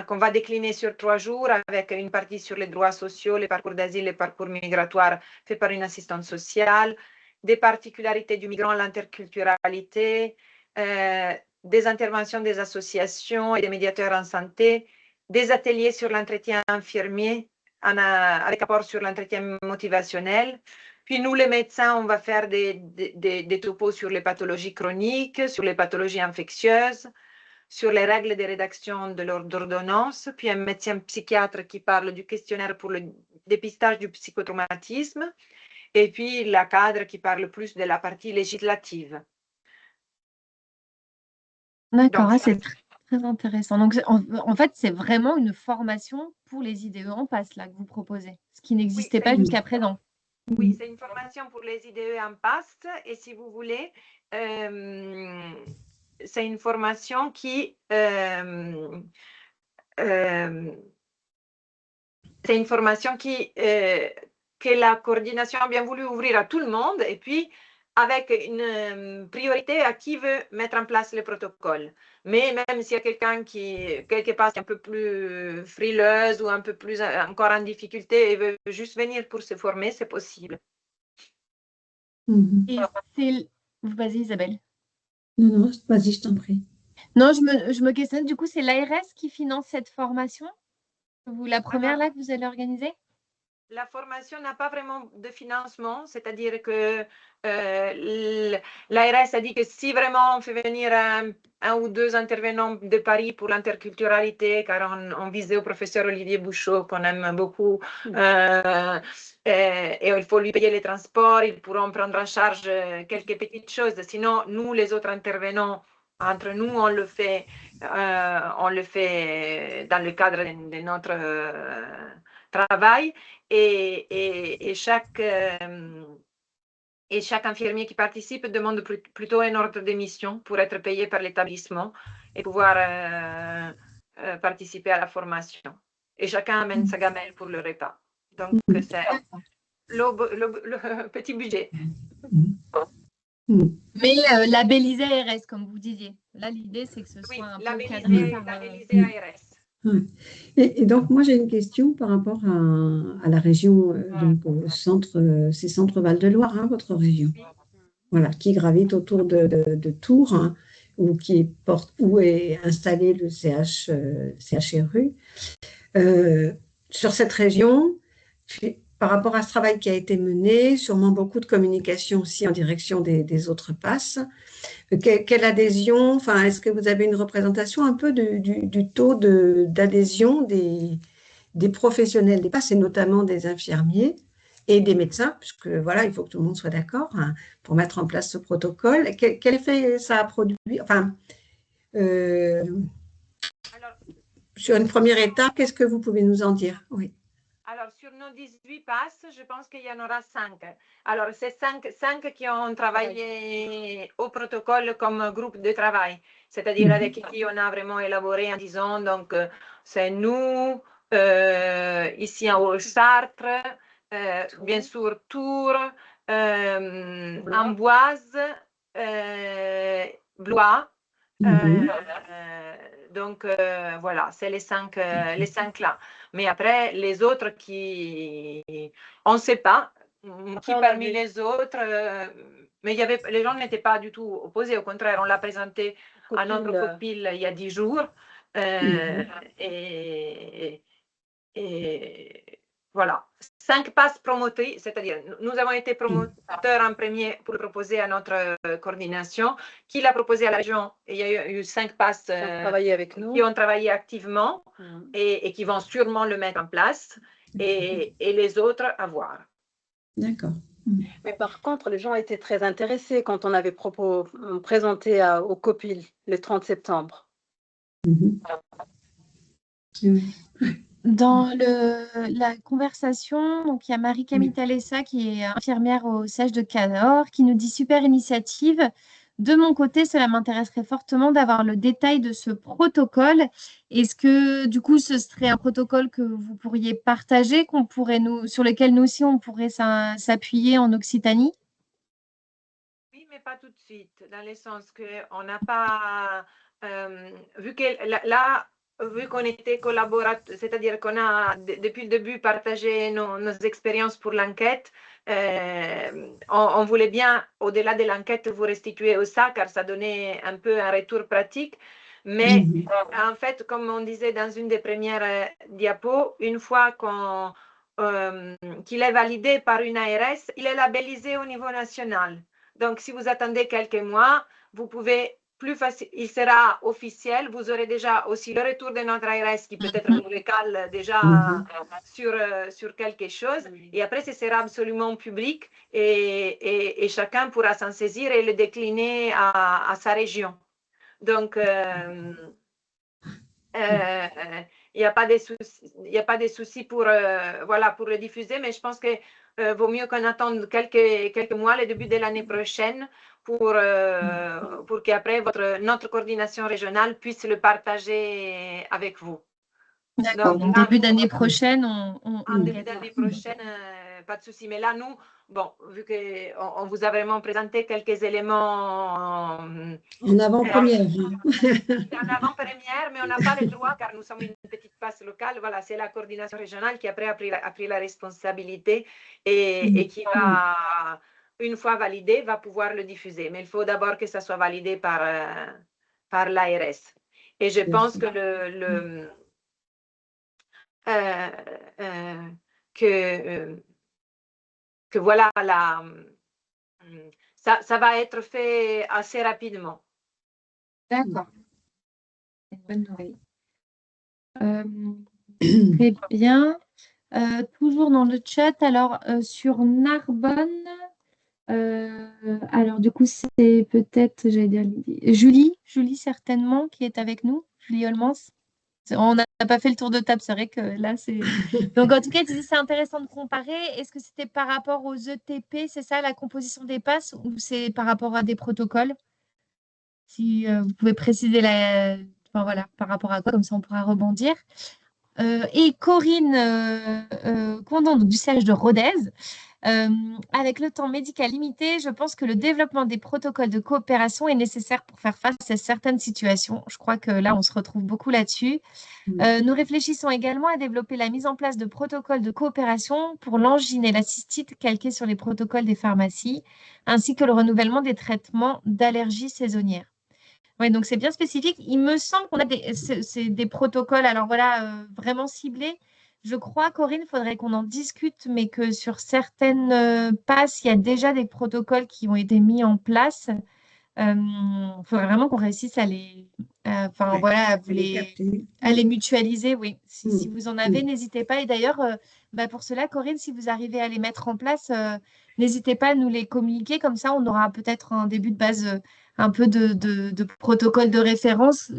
C: qu'on va décliner sur 3 jours avec une partie sur les droits sociaux, les parcours d'asile, les parcours migratoires fait par une assistante sociale, des particularités du migrant, l'interculturalité, des interventions des associations et des médiateurs en santé, des ateliers sur l'entretien infirmier avec apport sur l'entretien motivationnel. Puis nous, les médecins, on va faire des topos sur les pathologies chroniques, sur les pathologies infectieuses, sur les règles de rédaction de l'ordonnance, puis un médecin psychiatre qui parle du questionnaire pour le dépistage du psychotraumatisme, et puis la cadre qui parle plus de la partie législative.
A: D'accord, c'est très intéressant. Donc, en fait, c'est vraiment une formation pour les IDE en PASS là, que vous proposez, ce qui n'existait pas jusqu'à présent.
C: Oui, c'est une formation pour les IDE en PASS, et si vous voulez, c'est une formation qui que la coordination a bien voulu ouvrir à tout le monde, et puis avec une priorité à qui veut mettre en place le protocole. Mais même s'il y a quelqu'un qui, quelque part, est un peu plus frileuse ou un peu plus encore en difficulté et veut juste venir pour se former, c'est possible.
A: Et vas-y, Isabelle.
B: Non, vas-y, je t'en prie.
A: Non, je me questionne, du coup, c'est l'ARS qui finance cette formation? La première là que vous allez organiser?
C: La formation n'a pas vraiment de financement, c'est-à-dire que l'ARS a dit que si vraiment on fait venir un ou deux intervenants de Paris pour l'interculturalité, car on visait au professeur Olivier Bouchot, qu'on aime beaucoup, et il faut lui payer les transports, ils pourront prendre en charge quelques petites choses. Sinon, nous, les autres intervenants, entre nous, on le fait dans le cadre de notre travail. Et chaque infirmier qui participe demande plutôt un ordre de mission pour être payé par l'établissement et pouvoir participer à la formation. Et chacun amène sa gamelle pour le repas. Donc, c'est le petit budget.
A: Mais labellisé ARS, comme vous disiez. Là, l'idée, c'est que ce soit un peu cadré par...
C: labellisé ARS.
B: Ouais. Et donc, moi, j'ai une question par rapport à la région, donc c'est Centre Val-de-Loire, hein, votre région, voilà, qui gravite autour de Tours, hein, où est installé le CHRU. Sur cette région, par rapport à ce travail qui a été mené, sûrement beaucoup de communication aussi en direction des autres PASS. Quelle adhésion, enfin, est-ce que vous avez une représentation un peu du taux d'adhésion des professionnels des PASS, et notamment des infirmiers et des médecins, puisque voilà, il faut que tout le monde soit d'accord, hein, pour mettre en place ce protocole. Quel effet ça a produit? Enfin, sur une première étape, qu'est-ce que vous pouvez nous en dire? Oui.
C: Alors, sur nos 18 passes, je pense qu'il y en aura 5. Alors, c'est 5 qui ont travaillé au protocole comme groupe de travail, c'est-à-dire avec qui on a vraiment élaboré en disant, donc, c'est nous, ici en Haut-Chartres, bien sûr Tours, Amboise, Blois. Donc, voilà, c'est les 5 là. Mais après, les autres on ne sait pas qui parmi les autres, mais les gens n'étaient pas du tout opposés, au contraire, on l'a présenté à notre copil il y a 10 jours. Et voilà, 5 passes promotrices, c'est-à-dire nous avons été promoteurs en premier pour le proposer à notre coordination, qui l'a proposé à la région, et il y a eu 5 passes qui ont travaillé activement et qui vont sûrement le mettre en place, et les autres à voir.
B: D'accord.
D: Mais par contre, les gens étaient très intéressés quand on avait présenté au COPIL le 30 septembre.
A: Dans la conversation, donc il y a Marie-Camille Talessa qui est infirmière au CH de Cahors qui nous dit super initiative. De mon côté, cela m'intéresserait fortement d'avoir le détail de ce protocole. Est-ce que du coup, ce serait un protocole que vous pourriez partager, sur lequel nous aussi on pourrait s'appuyer en Occitanie?
C: mais pas tout de suite, dans le sens qu'on n'a pas, vu que là, vu qu'on était collaborateurs, c'est-à-dire qu'on a depuis le début partagé nos expériences pour l'enquête, on voulait bien, au-delà de l'enquête, vous restituer ça, car ça donnait un peu un retour pratique. Mais en fait, comme on disait dans une des premières diapos, une fois qu'il est validé par une ARS, il est labellisé au niveau national. Donc, si vous attendez quelques mois, vous pouvez plus facile, il sera officiel. Vous aurez déjà aussi le retour de notre ARS qui peut-être nous le cale déjà sur quelque chose. Et après, ce sera absolument public et chacun pourra s'en saisir et le décliner à sa région. Donc, il n'y a pas de souci pour, voilà, pour le diffuser, mais je pense que vaut mieux qu'on attende quelques mois, le début de l'année prochaine, pour qu'après notre coordination régionale puisse le partager avec vous.
A: D'accord, donc début d'année prochaine,
C: en début d'année prochaine, pas de souci. Mais là, nous, bon, vu qu'on vous a vraiment présenté quelques éléments
B: en avant-première.
C: En avant-première, mais on n'a pas le droit, car nous sommes une petite passe locale. Voilà, c'est la coordination régionale qui après a pris la responsabilité et qui va, une fois validé, va pouvoir le diffuser. Mais il faut d'abord que ça soit validé par l'ARS. Et je pense que que voilà, ça va être fait assez rapidement.
A: D'accord. C'est une bonne nouvelle. Très bien. Toujours dans le chat, alors sur Narbonne, alors du coup c'est peut-être, j'allais dire Julie certainement qui est avec nous, Julie Holmans. On n'a pas fait le tour de table, c'est vrai que là c'est. Donc en tout cas, tu dis c'est intéressant de comparer. Est-ce que c'était par rapport aux ETP, c'est ça la composition des passes, ou c'est par rapport à des protocoles? Si vous pouvez préciser enfin, voilà, par rapport à quoi, comme ça on pourra rebondir. Et Corinne Condon du siège de Rodez. Avec le temps médical limité, je pense que le développement des protocoles de coopération est nécessaire pour faire face à certaines situations. Je crois que là, on se retrouve beaucoup là-dessus. Nous réfléchissons également à développer la mise en place de protocoles de coopération pour l'angine et la cystite calqués sur les protocoles des pharmacies, ainsi que le renouvellement des traitements d'allergies saisonnières. Oui, donc c'est bien spécifique. Il me semble qu'on a des protocoles, alors voilà, vraiment ciblés. Je crois, Corinne, il faudrait qu'on en discute, mais que sur certaines passes, il y a déjà des protocoles qui ont été mis en place. Il faudrait vraiment qu'on réussisse à les mutualiser, oui. Si vous en avez, n'hésitez pas. Et d'ailleurs, pour cela, Corinne, si vous arrivez à les mettre en place, n'hésitez pas à nous les communiquer. Comme ça, on aura peut-être un début de base, un peu de protocole de référence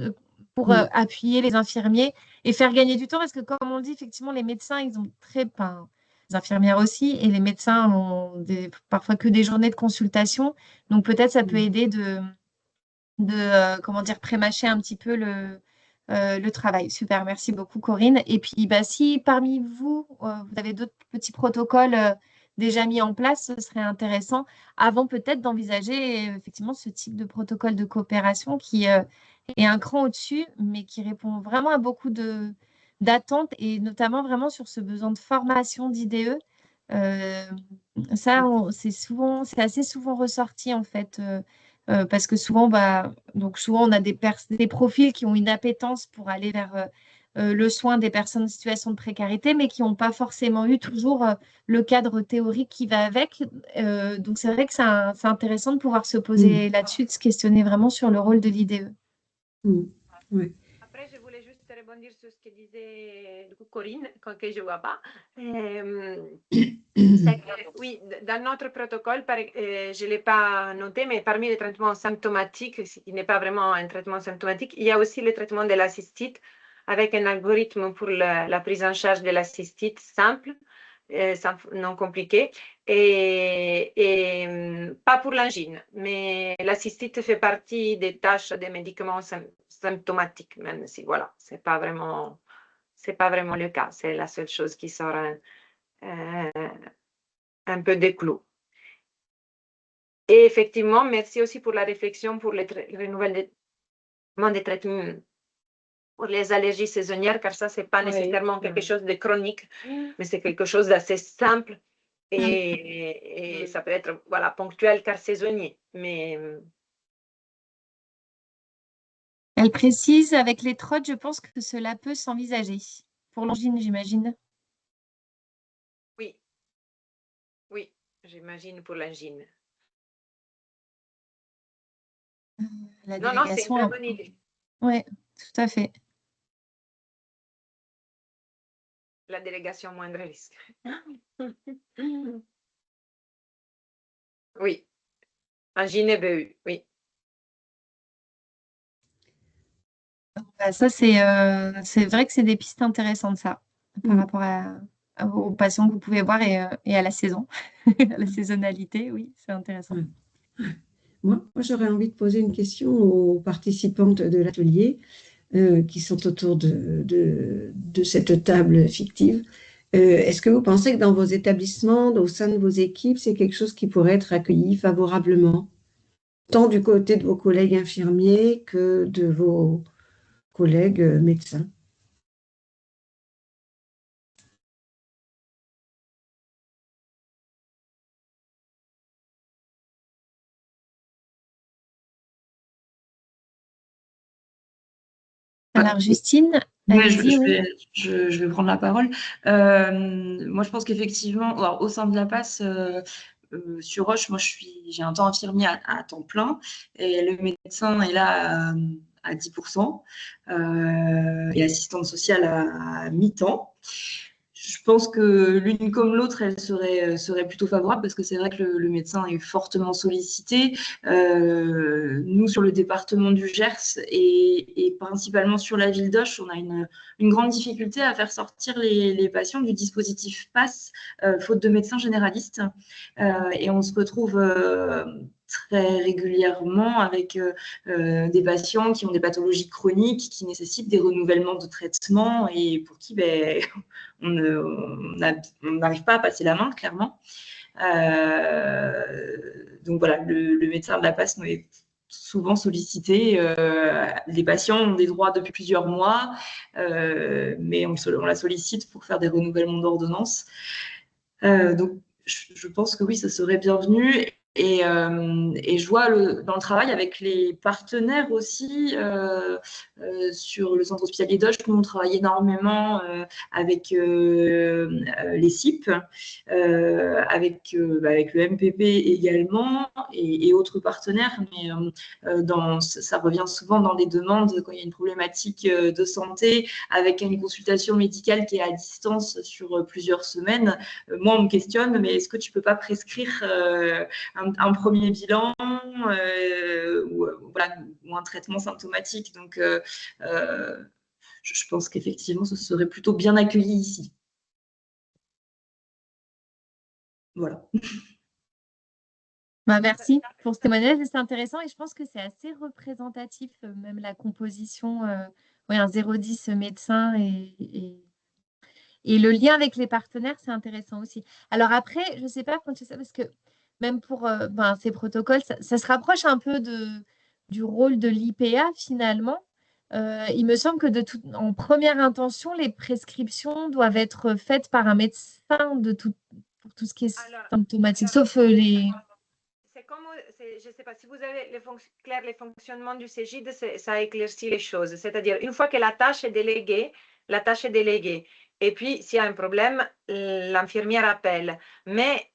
A: pour appuyer les infirmiers et faire gagner du temps. Parce que, comme on dit, effectivement, les médecins, ils ont les infirmières aussi, et les médecins ont parfois que des journées de consultation. Donc, peut-être ça peut aider comment dire, prémâcher un petit peu le travail. Super, merci beaucoup, Corinne. Et puis, si parmi vous, vous avez d'autres petits protocoles déjà mis en place, ce serait intéressant avant peut-être d'envisager effectivement ce type de protocole de coopération qui est un cran au-dessus, mais qui répond vraiment à beaucoup d'attentes et notamment vraiment sur ce besoin de formation d'IDE. C'est assez souvent ressorti en fait. Parce que souvent, on a des profils qui ont une appétence pour aller vers le soin des personnes en situation de précarité, mais qui n'ont pas forcément eu toujours le cadre théorique qui va avec. Donc, c'est vrai que c'est intéressant de pouvoir se poser là-dessus, de se questionner vraiment sur le rôle de l'IDE.
B: Oui.
C: Après, je voulais juste rebondir sur ce que disait du coup, Corinne, que je ne vois pas. Oui, dans notre protocole, je ne l'ai pas noté, mais parmi les traitements symptomatiques, ce qui n'est pas vraiment un traitement symptomatique, il y a aussi le traitement de la cystite avec un algorithme pour la prise en charge de la cystite simple, non compliqué, et pas pour l'angine, mais la cystite fait partie des tâches des médicaments symptomatiques, même si voilà, c'est pas vraiment le cas, c'est la seule chose qui sort un peu des clous. Et effectivement, merci aussi pour la réflexion pour le renouvellement des traitements pour les allergies saisonnières, car ça, ce n'est pas nécessairement quelque chose de chronique, mais c'est quelque chose d'assez simple et ça peut être voilà, ponctuel car saisonnier. Mais
A: Elle précise, avec les trottes, je pense que cela peut s'envisager. Pour l'angine, j'imagine.
C: oui, oui, j'imagine pour l'angine.
A: La
C: Non, non, c'est une
A: délégation.
C: très bonne idée.
A: Oui, tout à fait.
C: La délégation moindre risque. Oui, angine et BU, oui.
A: Bah, ça, c'est vrai que c'est des pistes intéressantes, ça, par rapport aux patients que vous pouvez voir et à la saison, à la saisonnalité, oui, c'est intéressant.
B: Moi, j'aurais envie de poser une question aux participantes de l'atelier qui sont autour de cette table fictive. Est-ce que vous pensez que dans vos établissements, au sein de vos équipes, c'est quelque chose qui pourrait être accueilli favorablement, tant du côté de vos collègues infirmiers que de vos collègues médecins?
A: Alors, Justine,
E: Ouais,
A: allez-y, oui.
E: je vais prendre la parole. Moi, je pense qu'effectivement, alors, au sein de la PAS, sur Roche, moi, j'ai un temps infirmier à temps plein et le médecin est là à 10% et assistante sociale à mi-temps. Je pense que l'une comme l'autre, elle serait plutôt favorable parce que c'est vrai que le médecin est fortement sollicité. Nous, sur le département du Gers et principalement sur la ville d'Auch, on a une grande difficulté à faire sortir les patients du dispositif PASS, faute de médecins généralistes. Et on se retrouve très régulièrement avec des patients qui ont des pathologies chroniques, qui nécessitent des renouvellements de traitement et pour qui on n'arrive pas à passer la main, clairement. Donc voilà, le médecin de la PAS nous est souvent sollicité. Les patients ont des droits depuis plusieurs mois, mais on la sollicite pour faire des renouvellements d'ordonnance. Donc, je pense que oui, ça serait bienvenu. Et je vois dans le travail avec les partenaires aussi sur le centre hospitalier d'Auch, on travaille énormément avec les CIP, avec le MPP également et autres partenaires. Mais ça revient souvent dans les demandes quand il y a une problématique de santé avec une consultation médicale qui est à distance sur plusieurs semaines. Moi, on me questionne, mais est-ce que tu ne peux pas prescrire un premier bilan ou un traitement symptomatique? Donc, je pense qu'effectivement, ce serait plutôt bien accueilli ici. Voilà.
A: Bah, merci pour ce témoignage, c'est intéressant et je pense que c'est assez représentatif, même la composition, un 0,10 médecin et le lien avec les partenaires, c'est intéressant aussi. Alors après, je ne sais pas, Francesca, parce que même pour ces protocoles, ça se rapproche un peu du rôle de l'IPA finalement. Il me semble que en première intention, les prescriptions doivent être faites par un médecin pour tout ce qui est symptomatique, sauf les…
C: C'est comme, je ne sais pas, si vous avez clair les fonctionnements du CEGID, ça éclaircit les choses. C'est-à-dire, une fois que la tâche est déléguée, la tâche est déléguée. Et puis, s'il y a un problème, l'infirmière appelle. Mais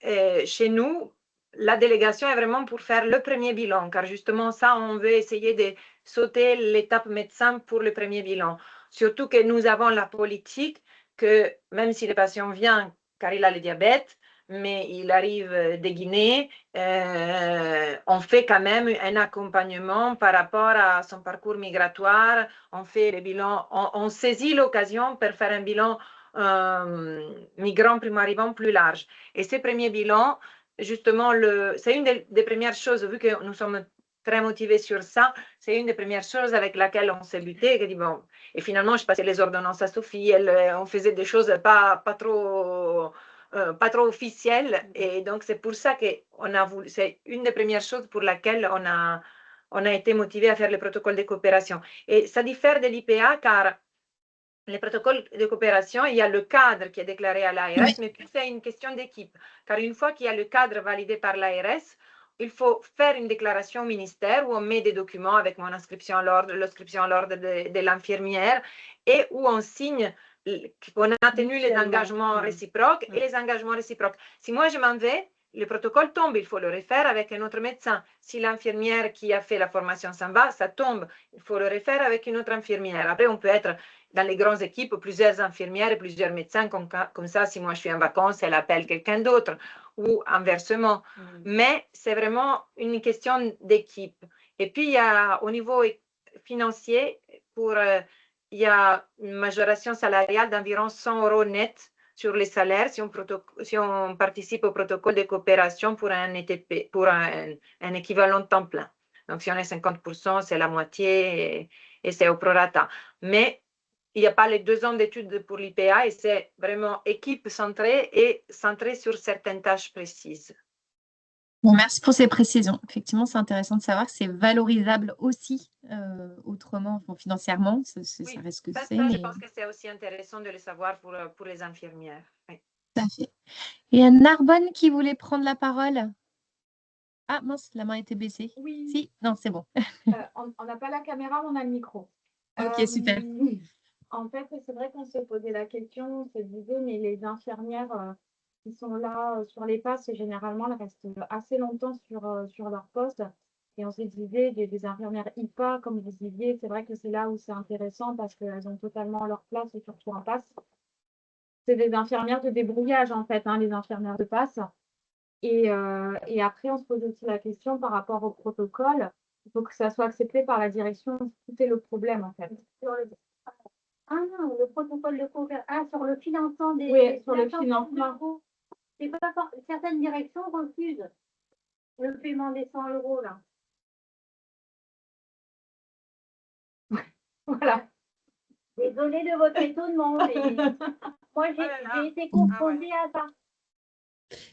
C: chez nous, la délégation est vraiment pour faire le premier bilan, car justement, ça, on veut essayer de sauter l'étape médecin pour le premier bilan. Surtout que nous avons la politique que même si le patient vient car il a le diabète, mais il arrive de Guinée, on fait quand même un accompagnement par rapport à son parcours migratoire, on fait les bilans, on saisit l'occasion pour faire un bilan migrant primo-arrivant plus large. Et ces premiers bilans, justement, c'est une des premières choses, vu que nous sommes très motivés sur ça, c'est une des premières choses avec laquelle on s'est lutté. Et finalement, je passais les ordonnances à Sophie, on faisait des choses pas trop pas trop officiel. Et donc, c'est pour ça qu'on a voulu, c'est une des premières choses pour laquelle on a été motivé à faire le protocole de coopération. Et ça diffère de l'IPA car les protocoles de coopération, il y a le cadre qui est déclaré à l'ARS, mais puis c'est une question d'équipe. Car une fois qu'il y a le cadre validé par l'ARS, il faut faire une déclaration au ministère où on met des documents avec mon inscription à l'ordre, l'inscription à l'ordre de l'infirmière et où on signe qu'on a tenu les engagements réciproques et les engagements réciproques. Si moi je m'en vais, le protocole tombe, il faut le refaire avec un autre médecin. Si l'infirmière qui a fait la formation s'en va, ça tombe, il faut le refaire avec une autre infirmière. Après, on peut être dans les grandes équipes, plusieurs infirmières et plusieurs médecins, comme ça, si moi je suis en vacances, elle appelle quelqu'un d'autre, ou inversement. Mais c'est vraiment une question d'équipe. Et puis, il y a, au niveau financier, il y a une majoration salariale d'environ 100 € net sur les salaires si on participe au protocole de coopération pour un ETP, pour un équivalent de temps plein. Donc, si on est 50%, c'est la moitié et c'est au prorata. Mais il n'y a pas les 2 ans d'études pour l'IPA et c'est vraiment équipe centrée et centrée sur certaines tâches précises.
A: Bon, merci pour ces précisions. Effectivement, c'est intéressant de savoir que c'est valorisable aussi autrement, bon, financièrement, ça reste que c'est.
C: Je pense que c'est aussi intéressant de le savoir pour les infirmières. Oui.
A: Tout à fait. Et il y a Narbonne qui voulait prendre la parole. Ah mince, la main était baissée.
F: Oui.
A: Si, non, c'est bon.
F: On n'a pas la caméra, on a le micro.
A: Ok, super.
F: En fait, c'est vrai qu'on s'est posé la question, on se disait, mais les infirmières qui sont là sur les passes, généralement, elles restent assez longtemps sur leur poste. Et on se disait, des infirmières IPA, comme vous disiez, c'est vrai que c'est là où c'est intéressant parce qu'elles ont totalement leur place, et surtout en passe. C'est des infirmières de débrouillage, en fait, les infirmières de passe. Et après, on se pose aussi la question par rapport au protocole. Il faut que ça soit accepté par la direction. Tout est le problème, en fait.
G: Ah non, le protocole de coopération. Ah, sur le financement des.
F: Oui, sur le financement.
G: C'est pas certaines directions refusent le paiement des 100 € là.
F: Voilà.
G: Désolée de votre étonnement, mais moi j'ai été confrontée à ça.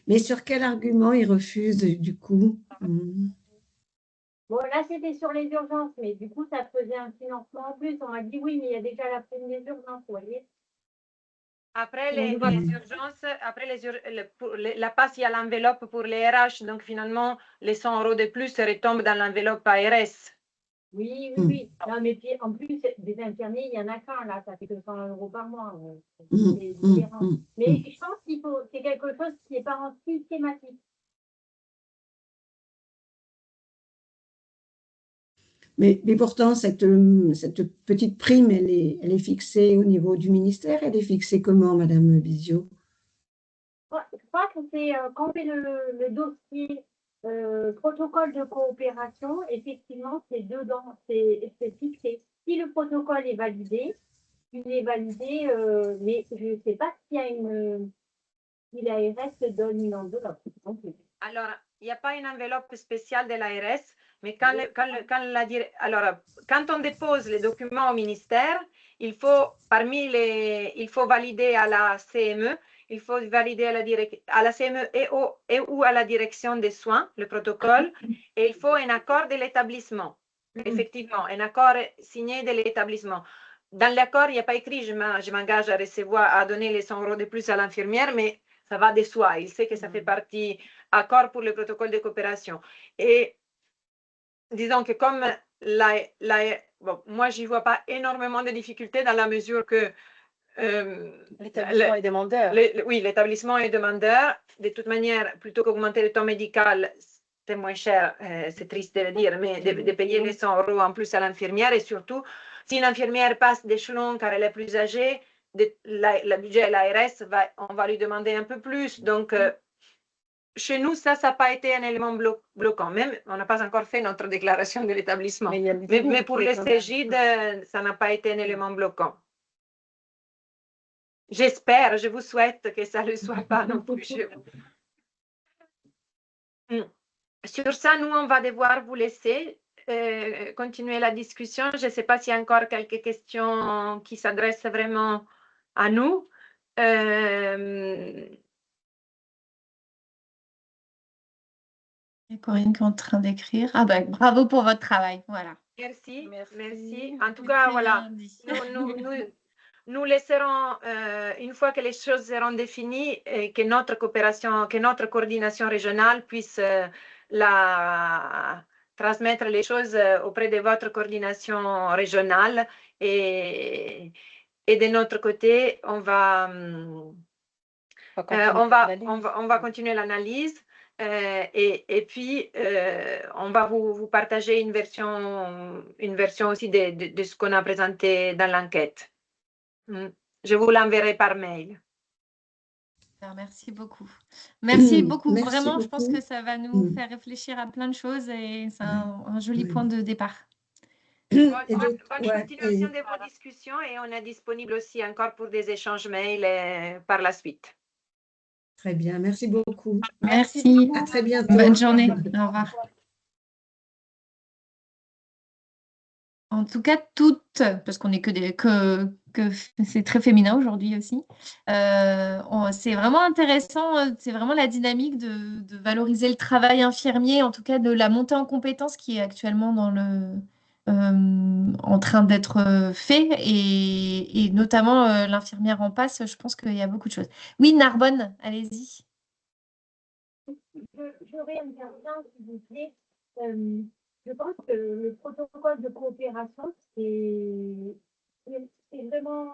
B: Mais sur quel argument ils refusent du coup?
G: Bon, là c'était sur les urgences, mais du coup ça faisait un financement en plus. On m'a dit oui, mais il y a déjà la prime des urgences, vous voyez.
C: Après les urgences, la passe, il y a l'enveloppe pour les RH, donc finalement, les 100 € de plus retombent dans l'enveloppe ARS.
G: Oui, oui, oui. Non, mais puis en plus, des infirmiers, il y en a qu'un là, ça fait que 100 € par mois. C'est différent. Mais je pense qu'il faut, c'est quelque chose qui n'est pas en systématique.
B: Mais pourtant, cette petite prime, elle est fixée au niveau du ministère. Elle est fixée comment, Madame Bizio?
G: Je crois que c'est quand on fait le dossier protocole de coopération, effectivement, c'est dedans, c'est fixé. Si le protocole est validé, il est validé, mais je ne sais pas s'il y a si l'ARS donne une enveloppe.
C: Alors, il n'y a pas une enveloppe spéciale de l'ARS, mais quand on dépose les documents au ministère, il faut valider à la CME, il faut valider à la CME et ou à la direction des soins, le protocole, et il faut un accord de l'établissement. Effectivement, un accord signé de l'établissement. Dans l'accord, il n'y a pas écrit je m'engage à recevoir, à donner les 100 € de plus à l'infirmière, mais ça va de soi. Il sait que ça fait partie accord pour le protocole de coopération. Et disons que comme moi, j'y vois pas énormément de difficultés dans la mesure que
D: l'établissement est demandeur.
C: Oui, l'établissement est demandeur. De toute manière, plutôt qu'augmenter le temps médical, c'est moins cher, c'est triste de le dire, mais de payer les 100 € en plus à l'infirmière et surtout, si une infirmière passe d'échelon car elle est plus âgée, le budget de l'ARS, on va lui demander un peu plus. Donc, chez nous, ça n'a pas été un élément bloquant. Même, on n'a pas encore fait notre déclaration de l'établissement. Mais pour les CEGID, ça n'a pas été un élément bloquant. J'espère, je vous souhaite que ça ne le soit pas non plus chez vous. Sur ça, nous, on va devoir vous laisser continuer la discussion. Je ne sais pas s'il y a encore quelques questions qui s'adressent vraiment à nous.
A: Et Corinne qui est en train d'écrire. Ah ben, bravo pour votre travail. Voilà.
C: Merci,
D: Merci.
C: merci. En tout
A: C'est
C: cas,
A: très
C: voilà,
A: bien dit.
C: nous laisserons, une fois que les choses seront définies, et que notre coopération, que notre coordination régionale puisse transmettre les choses auprès de votre coordination régionale. Et de notre côté, on va continuer l'analyse. Et puis, on va vous partager une version aussi de ce qu'on a présenté dans l'enquête. Je vous l'enverrai par mail.
A: Merci beaucoup. Merci beaucoup.
B: Merci
A: Vraiment, je pense
B: beaucoup.
A: que ça va nous faire réfléchir à plein de choses et c'est un joli point de départ.
C: Bonne continuation de vos discussions et on est disponible aussi encore pour des échanges mails par la suite.
B: Très bien, merci beaucoup.
A: Merci.
B: À très bientôt.
A: Bonne journée. Au revoir. En tout cas, toutes, parce qu'on n'est que c'est très féminin aujourd'hui aussi. C'est vraiment intéressant, c'est vraiment la dynamique de valoriser le travail infirmier, en tout cas de la montée en compétences qui est actuellement en train d'être fait, et notamment l'infirmière en passe, je pense qu'il y a beaucoup de choses. Oui, Narbonne, allez-y.
G: J'aurais une question, s'il vous plaît. Je pense que le protocole de coopération, c'est vraiment,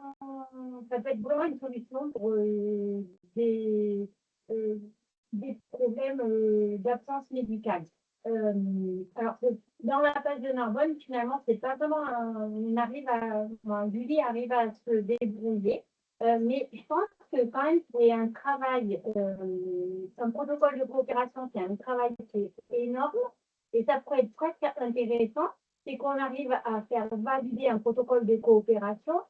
G: ça peut être vraiment une solution pour euh, des problèmes d'absence médicale. Alors, dans la page de Narbonne, finalement, c'est pas vraiment Julie arrive à se débrouiller. Mais je pense que quand même, c'est un travail, un protocole de coopération, c'est un travail qui est énorme et ça pourrait être presque intéressant, c'est qu'on arrive à faire valider un protocole de coopération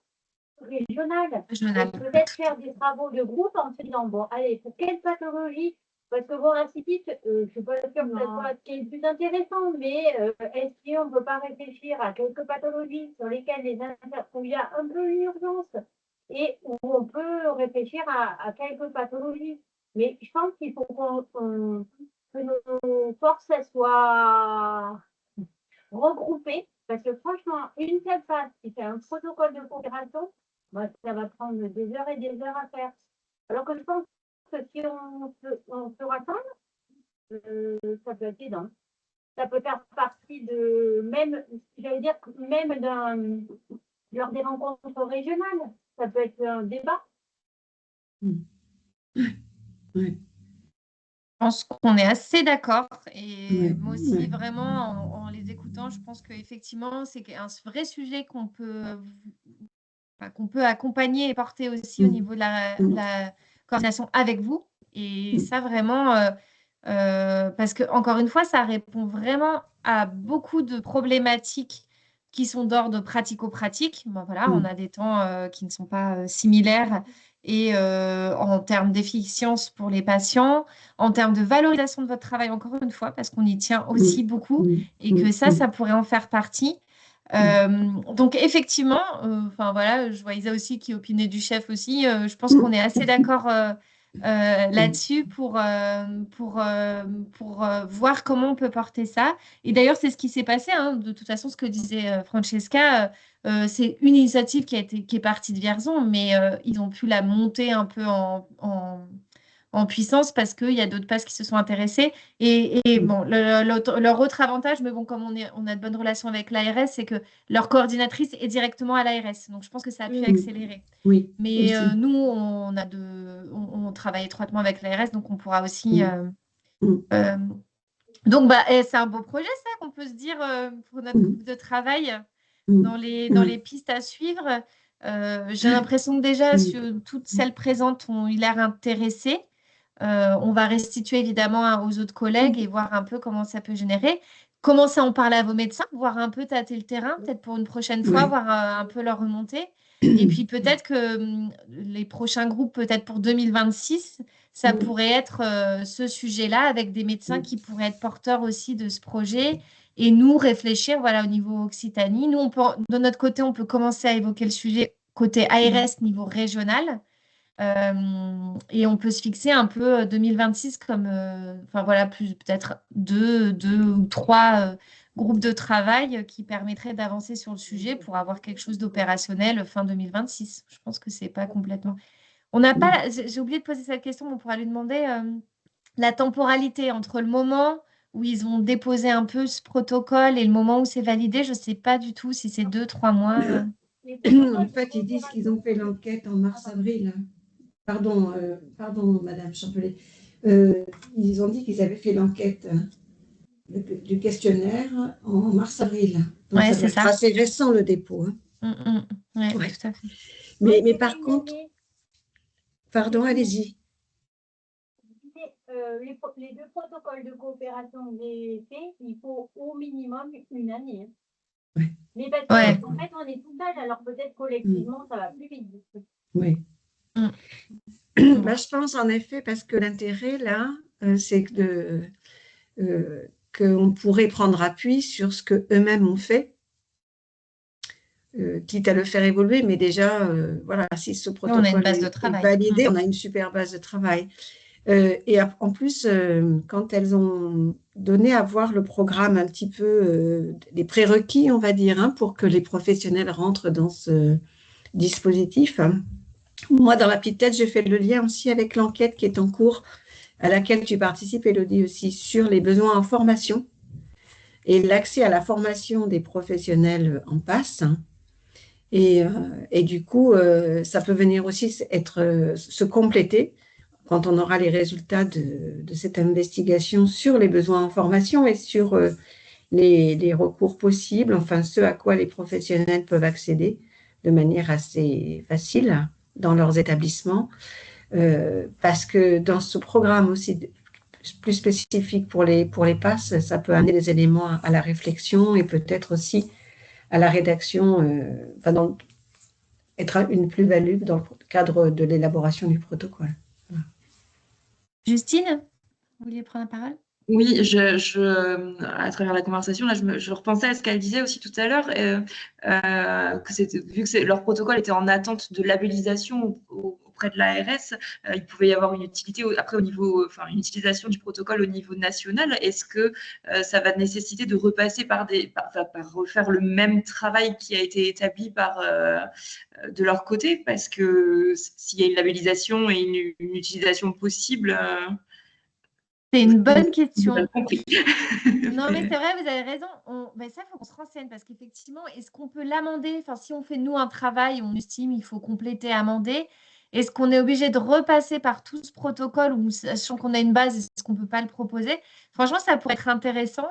G: régional. Peut-être faire des travaux de groupe en se disant, bon, allez, pour quelle pathologie? Parce que bon, la cystite, je ne suis pas sûre que ça soit ce qui est le plus intéressant, mais est-ce qu'on ne peut pas réfléchir à quelques pathologies sur lesquelles où il y a un peu une urgence et où on peut réfléchir à quelques pathologies. Mais je pense qu'il faut que nos forces soient regroupées, parce que franchement, une seule phase qui fait un protocole de coopération, bah, ça va prendre des heures et des heures à faire. Alors que je pense que si on se rassemble, ça peut être aidant. Ça peut faire partie de même, j'allais dire, même lors des rencontres régionales. Ça peut être un débat.
B: Oui.
A: Je pense qu'on est assez d'accord, et moi aussi, vraiment, en les écoutant, je pense qu'effectivement, c'est un vrai sujet qu'on peut accompagner et porter aussi au niveau de la coordination avec vous. Et ça, vraiment, parce que, encore une fois, ça répond vraiment à beaucoup de problématiques qui sont d'ordre pratico-pratique. Bon, voilà, on a des temps qui ne sont pas similaires, et en termes d'efficience pour les patients, en termes de valorisation de votre travail, encore une fois, parce qu'on y tient aussi beaucoup, et que ça pourrait en faire partie. Donc effectivement, enfin voilà, je vois Isa aussi qui opinait du chef aussi. Je pense qu'on est assez d'accord là-dessus pour voir comment on peut porter ça. Et d'ailleurs, c'est ce qui s'est passé, hein. De toute façon, ce que disait Francesca, c'est une initiative qui est partie de Vierzon, mais ils ont pu la monter un peu en puissance parce qu'il y a d'autres passes qui se sont intéressés. Et bon, leur autre avantage, mais bon, comme on a de bonnes relations avec l'ARS, c'est que leur coordinatrice est directement à l'ARS. Donc, je pense que ça a pu accélérer.
B: Oui,
A: mais nous, on travaille étroitement avec l'ARS, donc on pourra aussi... donc, c'est un beau projet, ça, qu'on peut se dire pour notre groupe de travail dans les pistes à suivre. J'ai l'impression que déjà, toutes celles présentes ont eu l'air intéressées. On va restituer évidemment aux autres collègues et voir un peu comment ça peut générer. Commencer à en parler à vos médecins, voir un peu tâter le terrain, peut-être pour une prochaine fois, voir un peu leur remontée. Et puis peut-être que les prochains groupes, peut-être pour 2026, ça pourrait être ce sujet-là, avec des médecins qui pourraient être porteurs aussi de ce projet. Et nous, réfléchir, voilà, au niveau Occitanie. Nous, de notre côté, on peut commencer à évoquer le sujet côté ARS, niveau régional. Et on peut se fixer un peu 2026 comme, enfin voilà, peut-être deux ou trois groupes de travail qui permettraient d'avancer sur le sujet pour avoir quelque chose d'opérationnel fin 2026. Je pense que c'est pas complètement. On n'a pas, j'ai oublié de poser cette question, mais on pourra lui demander la temporalité entre le moment où ils ont déposé un peu ce protocole et le moment où c'est validé. Je ne sais pas du tout si c'est 2-3 mois.
B: En fait, ils disent qu'ils ont fait l'enquête en mars-avril. Pardon, Madame Champelet. Ils ont dit qu'ils avaient fait l'enquête du questionnaire en mars-avril. Donc,
A: Ouais,
B: ça
A: c'est
B: doit être
A: ça.
B: assez récent, le dépôt.
A: Ouais,
B: Ouais.
A: tout à fait.
B: Mais par contre, pardon, allez-y.
G: Les deux protocoles de coopération que j'ai faits, il faut au minimum une année.
B: Ouais.
G: Mais parce
A: Ouais.
G: qu'en fait, on est tout seul, alors peut-être collectivement, ça va plus vite.
B: Oui.
A: Mm.
B: Bah, je pense en effet, parce que l'intérêt là, c'est qu'on pourrait prendre appui sur ce qu'eux-mêmes ont fait, quitte à le faire évoluer, mais déjà, voilà, si ce
A: On a une
B: protocole
A: base de
B: est
A: travail.
B: validé, on a une super base de travail. Et en plus, quand elles ont donné à voir le programme un petit peu, les prérequis, on va dire, hein, pour que les professionnels rentrent dans ce dispositif, hein. Moi, dans ma petite tête, j'ai fait le lien aussi avec l'enquête qui est en cours, à laquelle tu participes, Élodie, aussi, sur les besoins en formation et l'accès à la formation des professionnels en passe. Et du coup, ça peut venir aussi se compléter quand on aura les résultats de cette investigation sur les besoins en formation et sur les recours possibles, enfin ce à quoi les professionnels peuvent accéder de manière assez facile dans leurs établissements. Parce que dans ce programme aussi plus spécifique pour les PASS, ça peut amener des éléments à la réflexion et peut-être aussi à la rédaction, être une plus-value dans le cadre de l'élaboration du protocole. Voilà.
A: Justine, vous vouliez prendre la parole?
E: Oui, à travers la conversation, là, je repensais à ce qu'elle disait aussi tout à l'heure, vu que leur protocole était en attente de labellisation auprès de l'ARS, il pouvait y avoir une utilité après au niveau, enfin une utilisation du protocole au niveau national. Est-ce que ça va nécessiter de repasser par refaire le même travail qui a été établi de leur côté, parce que s'il y a une labellisation et une utilisation possible.
A: C'est une bonne question.
E: Compris.
A: Non, mais c'est vrai, vous avez raison. Ben ça, il faut qu'on se renseigne parce qu'effectivement, est-ce qu'on peut l'amender? Enfin, si on fait, nous, un travail, on estime il faut compléter, amender, est-ce qu'on est obligé de repasser par tout ce protocole ou sachant qu'on a une base, est-ce qu'on ne peut pas le proposer? Franchement, ça pourrait être intéressant.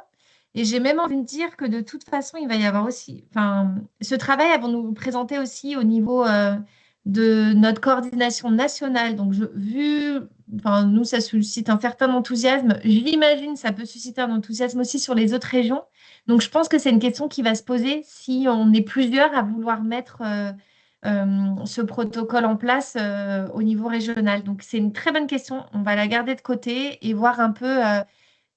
A: Et j'ai même envie de dire que de toute façon, il va y avoir aussi, enfin, ce travail, elles vont nous le présenter aussi au niveau de notre coordination nationale. Donc, enfin, nous, ça suscite un certain enthousiasme. J'imagine ça peut susciter un enthousiasme aussi sur les autres régions. Donc, je pense que c'est une question qui va se poser si on est plusieurs à vouloir mettre ce protocole en place au niveau régional. Donc, c'est une très bonne question. On va la garder de côté et voir un peu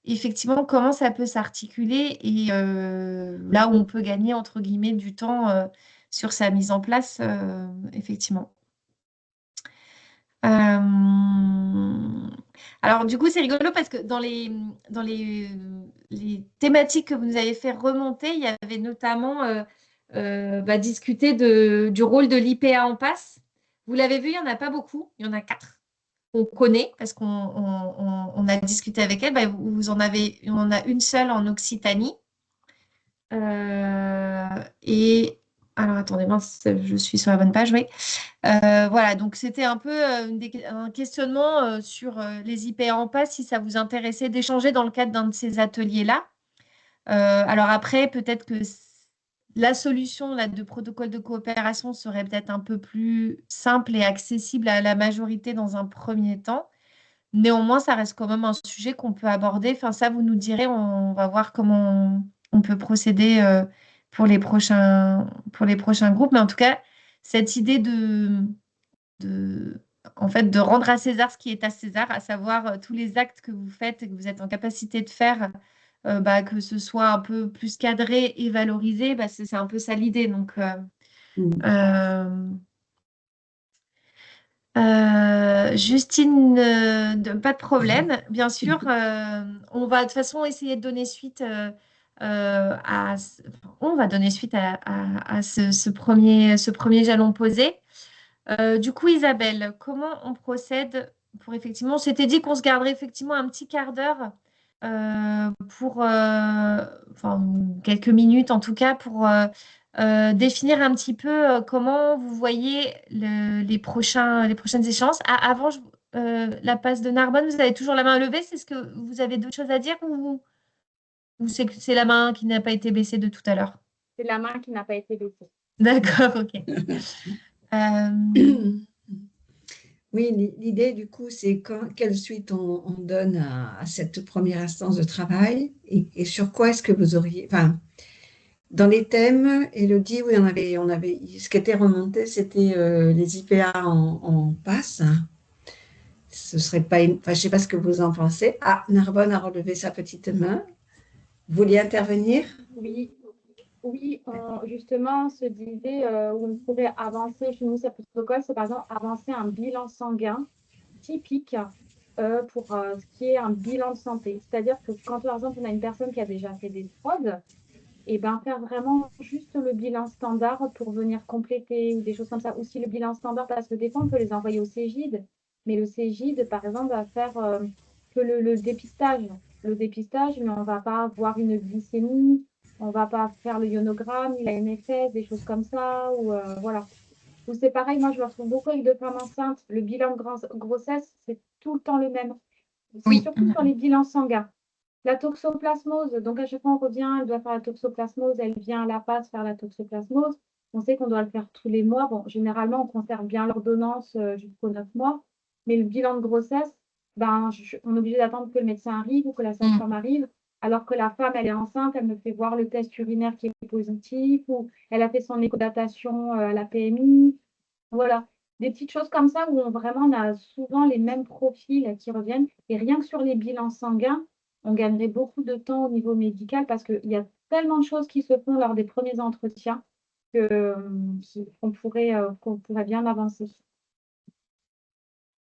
A: effectivement comment ça peut s'articuler et là où on peut gagner, entre guillemets, du temps sur sa mise en place, effectivement. Alors, du coup, c'est rigolo parce que dans les thématiques que vous nous avez fait remonter, il y avait notamment discuter du rôle de l'IPA en passe. Vous l'avez vu, il n'y en a pas beaucoup, il y en a 4 qu'on connaît parce qu'on a discuté avec elle. On en a une seule en Occitanie. Et alors, attendez, mince, je suis sur la bonne page, oui. Voilà, donc c'était un peu un questionnement sur les IPA en passe, si ça vous intéressait d'échanger dans le cadre d'un de ces ateliers-là. Alors après, peut-être que la solution là, de protocole de coopération serait peut-être un peu plus simple et accessible à la majorité dans un premier temps. Néanmoins, ça reste quand même un sujet qu'on peut aborder. Enfin, ça, vous nous direz, on va voir comment on peut procéder pour les prochains groupes. Mais en tout cas, cette idée en fait, de rendre à César ce qui est à César, à savoir tous les actes que vous faites et que vous êtes en capacité de faire, que ce soit un peu plus cadré et valorisé, c'est un peu ça l'idée. Donc, Justine, pas de problème. Bien sûr, on va de toute façon essayer de donner suite enfin, on va donner suite à ce premier jalon posé. Du coup, Isabelle, comment on procède pour effectivement, on s'était dit qu'on se garderait effectivement un petit quart d'heure pour, enfin, quelques minutes en tout cas, pour définir un petit peu comment vous voyez les prochaines échéances. Ah, avant, la passe de Narbonne, vous avez toujours la main levée, c'est ce que vous avez d'autres choses à dire ou c'est la main qui n'a pas été baissée de tout à l'heure?
F: C'est la main qui n'a pas été baissée.
A: D'accord, ok.
B: Oui, l'idée du coup, c'est quelle suite on donne à cette première instance de travail et sur quoi est-ce que vous auriez, enfin, dans les thèmes, Élodie, oui, ce qui était remonté, c'était les IPA en passe. Ce serait pas enfin, je sais pas ce que vous en pensez. Ah, Narbonne a relevé sa petite main. Vous vouliez intervenir?
F: Oui, oui, justement, on se disait où on pourrait avancer chez nous, ce protocole, c'est par exemple avancer un bilan sanguin typique pour ce qui est un bilan de santé. C'est-à-dire que quand, par exemple, on a une personne qui a déjà fait des fraudes, et ben faire vraiment juste le bilan standard pour venir compléter ou des choses comme ça. Ou si le bilan standard, parce que des fois, on peut les envoyer au Cégide, mais le Cégide, par exemple, va faire que le dépistage. Le dépistage, mais on ne va pas voir une glycémie, on ne va pas faire le ionogramme, ni la NFS, des choses comme ça, ou voilà. Ou c'est pareil, moi je me retrouve beaucoup avec des femmes enceintes. Le bilan de grossesse, c'est tout le temps le même. C'est
A: Oui.
F: surtout sur les bilans sanguins. La toxoplasmose, donc à chaque fois on revient, elle doit faire la toxoplasmose, elle vient à la passe faire la toxoplasmose. On sait qu'on doit le faire tous les mois. Bon, généralement, on conserve bien l'ordonnance jusqu'aux 9 mois, mais le bilan de grossesse, ben, on est obligé d'attendre que le médecin arrive ou que la sage-femme arrive, alors que la femme, elle est enceinte, elle me fait voir le test urinaire qui est positif, ou elle a fait son échodatation à la PMI. Voilà, des petites choses comme ça où vraiment on a souvent les mêmes profils qui reviennent. Et rien que sur les bilans sanguins, on gagnerait beaucoup de temps au niveau médical parce qu'il y a tellement de choses qui se font lors des premiers entretiens qu'on pourrait bien avancer.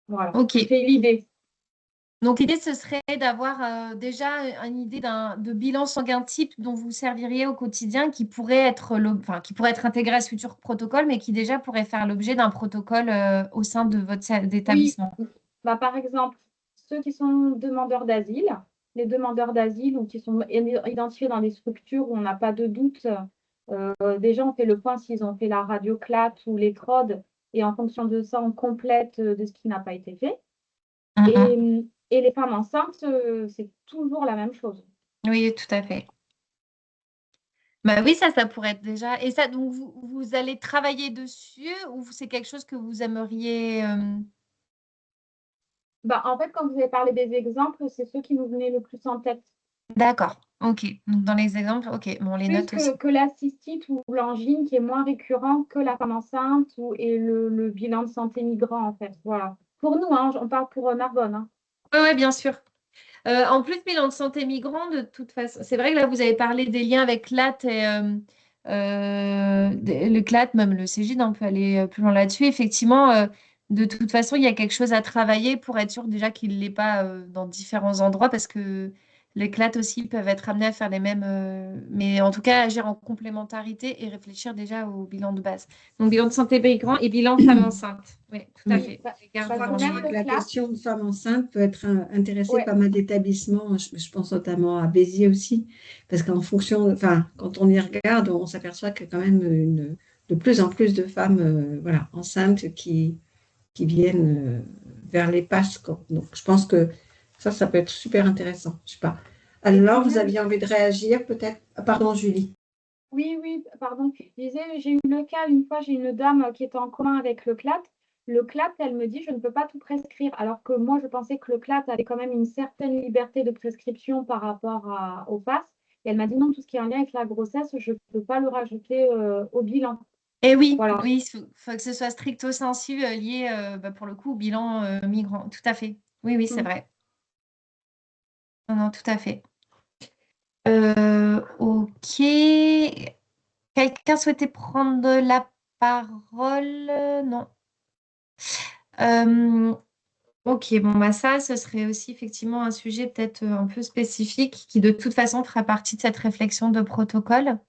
F: Voilà,
A: Ok.
F: c'est l'idée.
A: Donc, l'idée, ce serait d'avoir déjà une idée de bilan sanguin type dont vous serviriez au quotidien qui pourrait être, qui pourrait être intégré à ce futur protocole, mais qui déjà pourrait faire l'objet d'un protocole au sein de votre
F: Oui,
A: établissement.
F: bah, par exemple, ceux qui sont demandeurs d'asile, les demandeurs d'asile ou qui sont identifiés dans des structures où on n'a pas de doute, déjà on fait le point s'ils ont fait la radio CLAT ou les CROD, et en fonction de ça, on complète de ce qui n'a pas été fait. Et les femmes enceintes, c'est toujours la même chose.
A: Oui, tout à fait. Bah oui, ça pourrait être déjà. Et ça, donc, vous allez travailler dessus ou c'est quelque chose que vous aimeriez.
F: Bah, en fait, quand vous avez parlé des exemples, c'est ceux qui nous venaient le plus en tête.
A: D'accord, ok. Donc, dans les exemples, ok, bon, on les
F: Plus
A: note aussi.
F: que la cystite ou l'angine qui est moins récurrent que la femme enceinte et le bilan de santé migrant, en fait. Voilà. Pour nous, hein, on parle pour Narbonne. Hein.
A: Oui, bien sûr. En plus, bilan de santé migrant, de toute façon, c'est vrai que là, vous avez parlé des liens avec CLAT et le CLAT, même le CGID, on peut aller plus loin là-dessus. Effectivement, de toute façon, il y a quelque chose à travailler pour être sûr déjà qu'il ne l'est pas dans différents endroits parce que les CLAT aussi peuvent être amenés à faire les mêmes, mais en tout cas, agir en complémentarité et réfléchir déjà au bilan de base. Donc, bilan de santé migrant et bilan femme enceinte. Oui, tout à
B: Oui.
A: fait.
F: Parce
A: Garde
F: que
A: dans
F: même
A: les-
F: le
B: La
F: CLAT,
B: question de femme enceinte peut être intéressée
F: ouais,
B: pas mal d'établissements. Je pense notamment à Béziers aussi, parce qu'en fonction, enfin, quand on y regarde, on s'aperçoit qu'il y a quand même de plus en plus de femmes, voilà, enceintes qui viennent vers les passes, quoi. Donc, je pense que ça peut être super intéressant. Je sais pas.
F: et puis
B: Alors, vous
F: même,
B: aviez envie de réagir, peut-être? Ah, pardon, Julie.
F: oui, pardon. Je disais, j'ai eu le cas une fois, j'ai une dame qui était en commun avec le CLAT. Le CLAT, elle me dit, je ne peux pas tout prescrire, alors que moi, je pensais que le CLAT avait quand même une certaine liberté de prescription par rapport au PASS. Et elle m'a dit, non, tout ce qui est en lien avec la grossesse, je ne peux pas le rajouter au bilan.
A: Et oui,
F: Voilà.
A: oui, faut que ce soit stricto sensu lié pour le coup au bilan migrant. Tout à fait. Oui, oui, c'est
F: Mm.
A: vrai. Non, non, tout à fait. Ok. Quelqu'un souhaitait prendre la parole? Non. Ok, bon, bah ça, ce serait aussi effectivement un sujet peut-être un peu spécifique qui de toute façon fera partie de cette réflexion de protocole.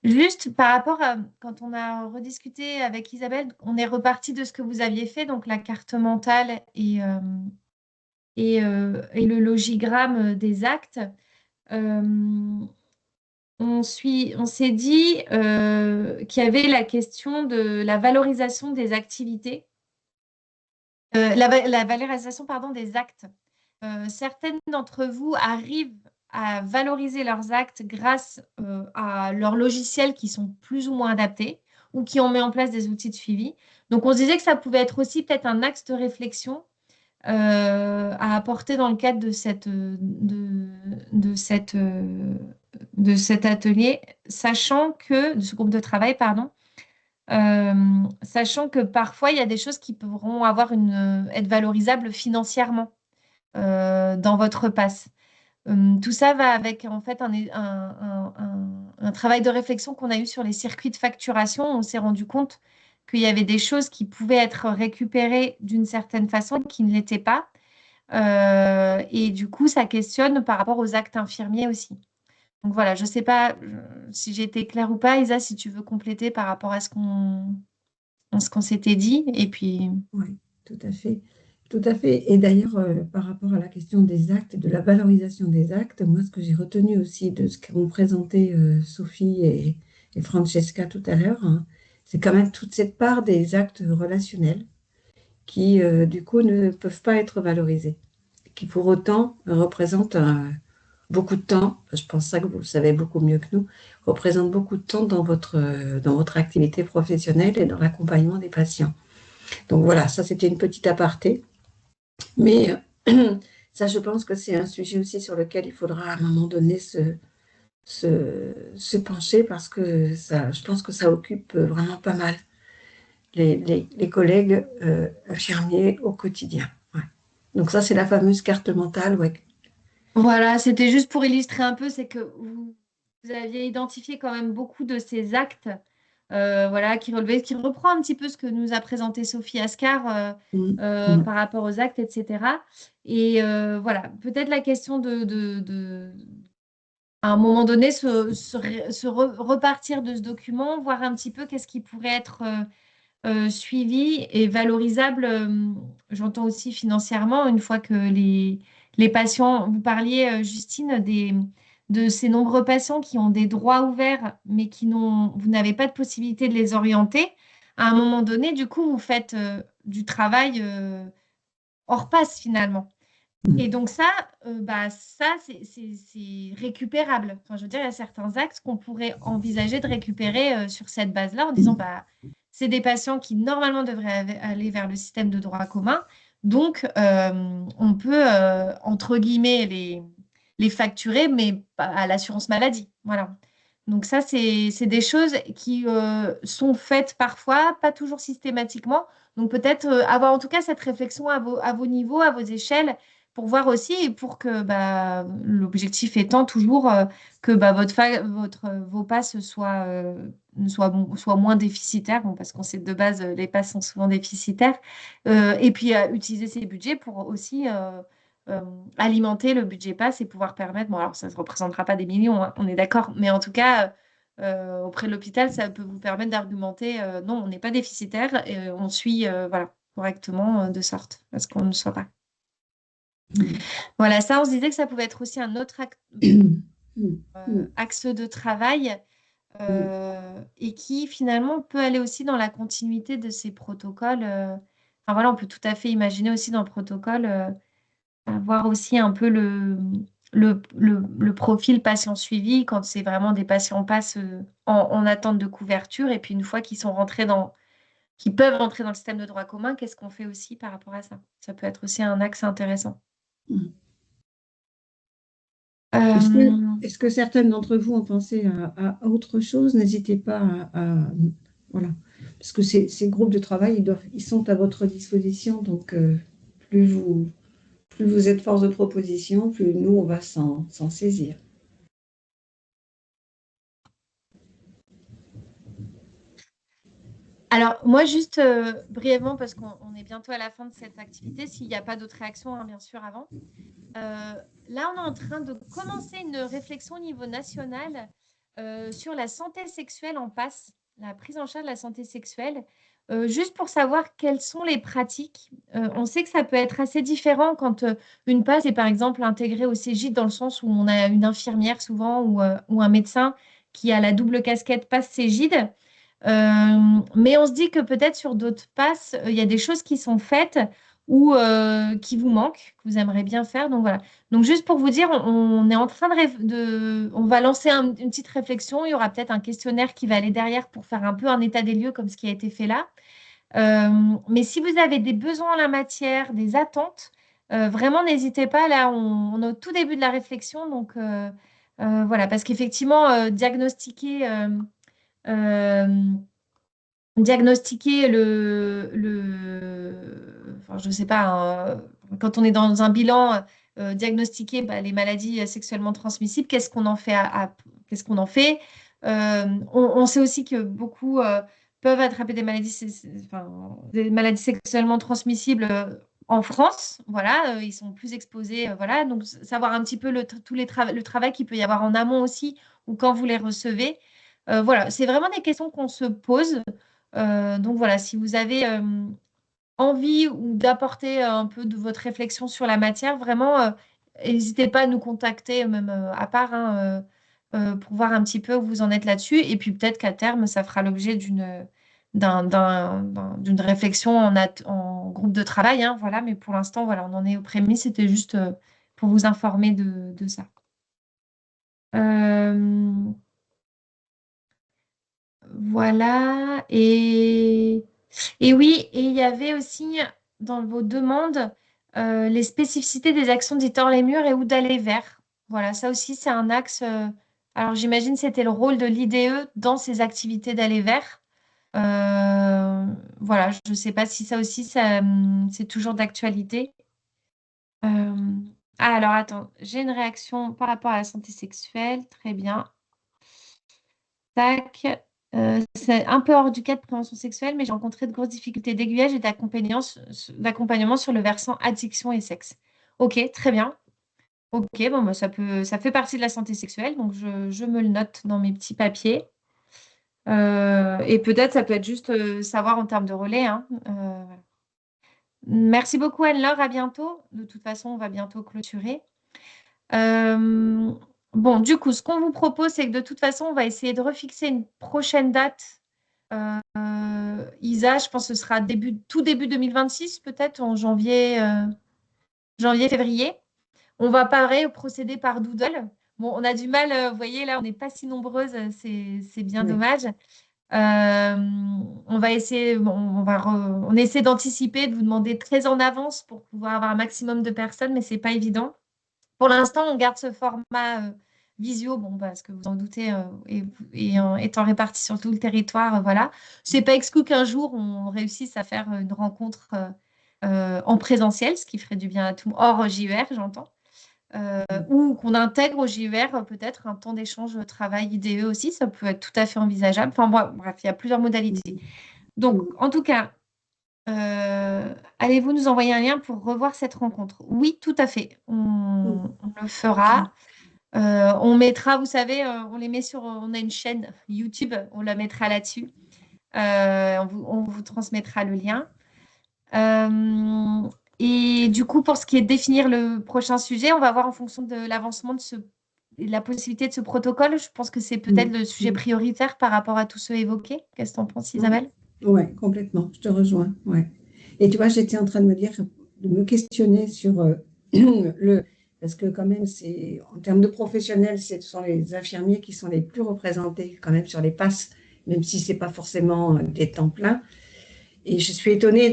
A: Juste par rapport à quand on a rediscuté avec Isabelle, on est reparti de ce que vous aviez fait, donc la carte mentale et le logigramme des actes. Euh, on s'est dit qu'il y avait la question de la valorisation des activités, la valorisation, pardon, des actes. Certaines d'entre vous arrivent à valoriser leurs actes grâce à leurs logiciels qui sont plus ou moins adaptés ou qui ont mis en place des outils de suivi. Donc, on se disait que ça pouvait être aussi peut-être un axe de réflexion à apporter dans le cadre de cet atelier, sachant que, de ce groupe de travail, pardon, sachant que parfois, il y a des choses qui pourront être valorisables financièrement dans votre passe. Tout ça va avec en fait un travail de réflexion qu'on a eu sur les circuits de facturation. On s'est rendu compte qu'il y avait des choses qui pouvaient être récupérées d'une certaine façon qui ne l'étaient pas. Et du coup, ça questionne par rapport aux actes infirmiers aussi. Donc voilà, je ne sais pas si j'ai été claire ou pas, Isa, si tu veux compléter par rapport à ce qu'on s'était dit. Et puis,
B: Oui, tout à fait. Tout à fait. Et d'ailleurs, par rapport à la question des actes et de la valorisation des actes, moi, ce que j'ai retenu aussi de ce qu'ont présenté Sophie et Francesca tout à l'heure, hein, c'est quand même toute cette part des actes relationnels qui, du coup, ne peuvent pas être valorisés, qui pour autant représentent beaucoup de temps, je pense ça que vous le savez beaucoup mieux que nous, représentent beaucoup de temps dans votre activité professionnelle et dans l'accompagnement des patients. Donc voilà, ça c'était une petite aparté. Mais ça, je pense que c'est un sujet aussi sur lequel il faudra à un moment donné se pencher parce que ça, je pense que ça occupe vraiment pas mal les collègues infirmiers au quotidien. Ouais. Donc ça, c'est la fameuse carte mentale. Ouais.
A: voilà, c'était juste pour illustrer un peu, c'est que vous aviez identifié quand même beaucoup de ces actes, voilà, qui reprend un petit peu ce que nous a présenté Sophie Ascar par rapport aux actes, etc. Et voilà, peut-être la question à un moment donné, repartir de ce document, voir un petit peu qu'est-ce qui pourrait être suivi et valorisable, j'entends aussi financièrement, une fois que les patients, vous parliez, Justine, de ces nombreux patients qui ont des droits ouverts, mais vous n'avez pas de possibilité de les orienter. À un moment donné, du coup, vous faites du travail hors passe finalement. Et donc ça c'est récupérable. Enfin, je veux dire, il y a certains axes qu'on pourrait envisager de récupérer sur cette base-là en disant, bah, c'est des patients qui normalement devraient aller vers le système de droit commun. Donc, on peut, entre guillemets, les facturer, mais pas à l'assurance maladie. Voilà. Donc ça, c'est des choses qui sont faites parfois, pas toujours systématiquement. Donc peut-être avoir en tout cas cette réflexion à vos niveaux, à vos échelles pour voir aussi et pour que bah, l'objectif étant toujours que bah, vos passes soient moins déficitaires, bon, parce qu'on sait que de base, les passes sont souvent déficitaires, et puis utiliser ces budgets pour aussi euh, alimenter le budget pass et pouvoir permettre, bon alors ça ne représentera pas des millions, hein, on est d'accord, mais en tout cas, auprès de l'hôpital, ça peut vous permettre d'argumenter, non, on n'est pas déficitaire, et on suit voilà, correctement de sorte à ce qu'on ne soit pas. Voilà, ça, on se disait que ça pouvait être aussi un autre axe de travail et qui finalement peut aller aussi dans la continuité de ces protocoles. Enfin voilà, on peut tout à fait imaginer aussi dans le protocole avoir aussi un peu le profil patient suivi quand c'est vraiment des patients passent en attente de couverture et puis une fois qu'ils sont qui peuvent rentrer dans le système de droit commun, qu'est-ce qu'on fait aussi par rapport à ça? Ça peut être aussi un axe intéressant.
B: Est-ce que certaines d'entre vous ont pensé à autre chose? N'hésitez pas voilà, parce que ces groupes de travail, ils sont à votre disposition, donc plus vous êtes force de proposition, plus nous, on va s'en saisir.
A: Alors, moi, juste brièvement, parce qu'on est bientôt à la fin de cette activité, s'il n'y a pas d'autres réactions, hein, bien sûr, avant. Là, on est en train de commencer une réflexion au niveau national sur la santé sexuelle en PASS, la prise en charge de la santé sexuelle, juste pour savoir quelles sont les pratiques. On sait que ça peut être assez différent quand une PASS est par exemple intégrée au CGID dans le sens où on a une infirmière souvent ou un médecin qui a la double casquette PASS-CGID. Mais on se dit que peut-être sur d'autres passes, il y a des choses qui sont faites ou qui vous manquent, que vous aimeriez bien faire. Donc voilà. Donc juste pour vous dire, on est en train on va lancer une petite réflexion. Il y aura peut-être un questionnaire qui va aller derrière pour faire un peu un état des lieux comme ce qui a été fait là. Mais si vous avez des besoins en la matière, des attentes, vraiment n'hésitez pas. Là, on est au tout début de la réflexion. Donc voilà, parce qu'effectivement, euh, diagnostiquer enfin, je sais pas, quand on est dans un bilan, diagnostiquer les maladies sexuellement transmissibles, qu'est-ce qu'on en fait qu'est-ce qu'on en fait? On sait aussi que beaucoup peuvent attraper des maladies sexuellement transmissibles en France. Voilà, ils sont plus exposés. Voilà, donc savoir un petit peu le travail qu'il peut y avoir en amont aussi, ou quand vous les recevez. Voilà, c'est vraiment des questions qu'on se pose. Donc voilà, si vous avez envie ou d'apporter un peu de votre réflexion sur la matière, vraiment, n'hésitez pas à nous contacter, même à part, hein, pour voir un petit peu où vous en êtes là-dessus. Et puis peut-être qu'à terme, ça fera l'objet d'une réflexion en groupe de travail, hein, voilà. Mais pour l'instant, voilà, on en est aux prémices. C'était juste pour vous informer de ça. Voilà. Et oui, et il y avait aussi dans vos demandes les spécificités des actions d'Hittor les murs et où d'aller vers. Voilà, ça aussi, c'est un axe. Alors, j'imagine que c'était le rôle de l'IDE dans ces activités d'aller vers. Voilà, je ne sais pas si ça aussi, c'est toujours d'actualité. Euh, Ah, alors, attends, j'ai une réaction par rapport à la santé sexuelle. Très bien. Tac. C'est un peu hors du cadre de prévention sexuelle, mais j'ai rencontré de grosses difficultés d'aiguillage et d'accompagnement sur le versant addiction et sexe. Ok, très bien. Ok, bon, bah, ça fait partie de la santé sexuelle, donc je me le note dans mes petits papiers. Et peut-être ça peut être juste savoir en termes de relais, hein. Voilà. Merci beaucoup Anne-Laure, à bientôt. De toute façon, on va bientôt clôturer. Bon, du coup, ce qu'on vous propose, c'est que de toute façon, on va essayer de refixer une prochaine date. Isa, je pense que ce sera tout début 2026, peut-être en février. On va pareil procéder par Doodle. Bon, on a du mal, vous voyez, là, on n'est pas si nombreuses, c'est bien dommage. On va essayer, on essaie d'anticiper, de vous demander très en avance pour pouvoir avoir un maximum de personnes, mais ce n'est pas évident. Pour l'instant, on garde ce format visio, bon, parce que vous en doutez, étant réparti sur tout le territoire, voilà. C'est pas exclu qu'un jour, on réussisse à faire une rencontre en présentiel, ce qui ferait du bien à tout, hors JER, j'entends. Ou qu'on intègre au JER peut-être un temps d'échange travail IDE aussi, ça peut être tout à fait envisageable. Enfin, bref, il y a plusieurs modalités. Donc, en tout cas, allez-vous nous envoyer un lien pour revoir cette rencontre? Oui, tout à fait. On le fera. On mettra, vous savez, on a une chaîne YouTube, on la mettra là-dessus. On vous transmettra le lien. Et du coup, pour ce qui est de définir le prochain sujet, on va voir en fonction de l'avancement de la possibilité de ce protocole. Je pense que c'est peut-être le sujet prioritaire par rapport à tous ceux évoqués. Qu'est-ce que tu en penses, Isabelle?
B: Oui, complètement, je te rejoins. Ouais. Et tu vois, j'étais en train de me questionner sur parce que quand même, en termes de professionnels, ce sont les infirmiers qui sont les plus représentés quand même sur les passes, même si ce n'est pas forcément des temps pleins. Et je suis étonnée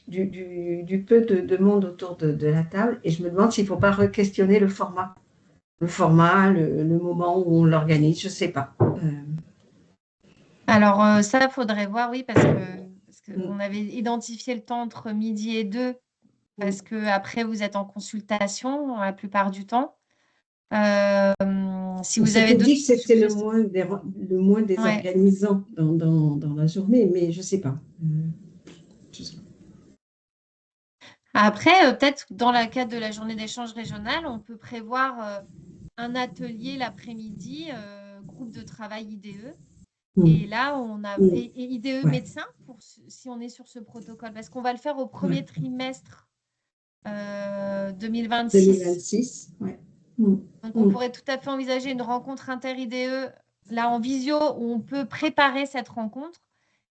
B: du peu de monde autour de la table, et je me demande s'il ne faut pas re-questionner le format, le moment où on l'organise, je ne sais pas.
A: Alors, ça, il faudrait voir, oui, parce qu'on avait identifié le temps entre midi et 2, parce que après vous êtes en consultation la plupart du temps. si vous
B: On
A: avez
B: s'était dit
A: d'autres
B: que c'était le
A: suggestions.
B: moins
A: Ouais.
B: désorganisant dans la journée, mais je ne sais pas. Je sais pas.
A: Après, peut-être dans le cadre de la journée d'échange régional, on peut prévoir un atelier l'après-midi, groupe de travail IDE.
B: Mm.
A: Et là, on a
B: Mm.
A: et IDE
B: Ouais.
A: médecin si on est sur ce protocole, parce qu'on va le faire au premier
B: Ouais.
A: trimestre 2026.
B: 2026, ouais. Mm.
A: Donc, on
B: Mm.
A: pourrait tout à fait envisager une rencontre inter-IDE, là en visio, où on peut préparer cette rencontre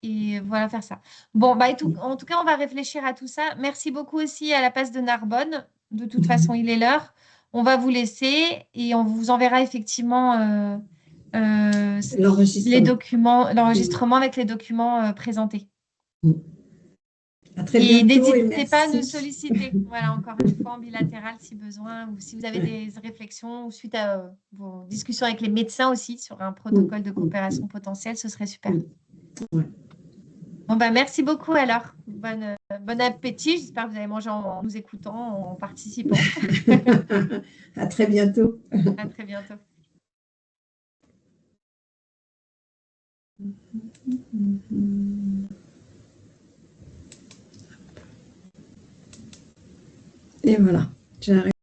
A: et voilà, faire ça. Bon, bah, en tout cas, on va réfléchir à tout ça. Merci beaucoup aussi à la passe de Narbonne. De toute façon, il est l'heure. On va vous laisser et on vous enverra effectivement les
B: L'enregistrement.
A: documents, l'enregistrement avec les documents présentés.
B: Mm. À très
A: Et
B: bientôt et
A: n'hésitez pas à nous
B: merci.
A: solliciter, voilà, encore une fois, en bilatéral si besoin, ou si vous avez des réflexions, ou suite à vos discussions avec les médecins aussi sur un protocole de coopération potentielle, ce serait super.
B: Ouais.
A: Bon, bah, merci beaucoup alors. Bon appétit. J'espère que vous avez mangé en nous écoutant, en participant.
B: À très bientôt.
A: À très bientôt.
B: Et voilà, j'arrête.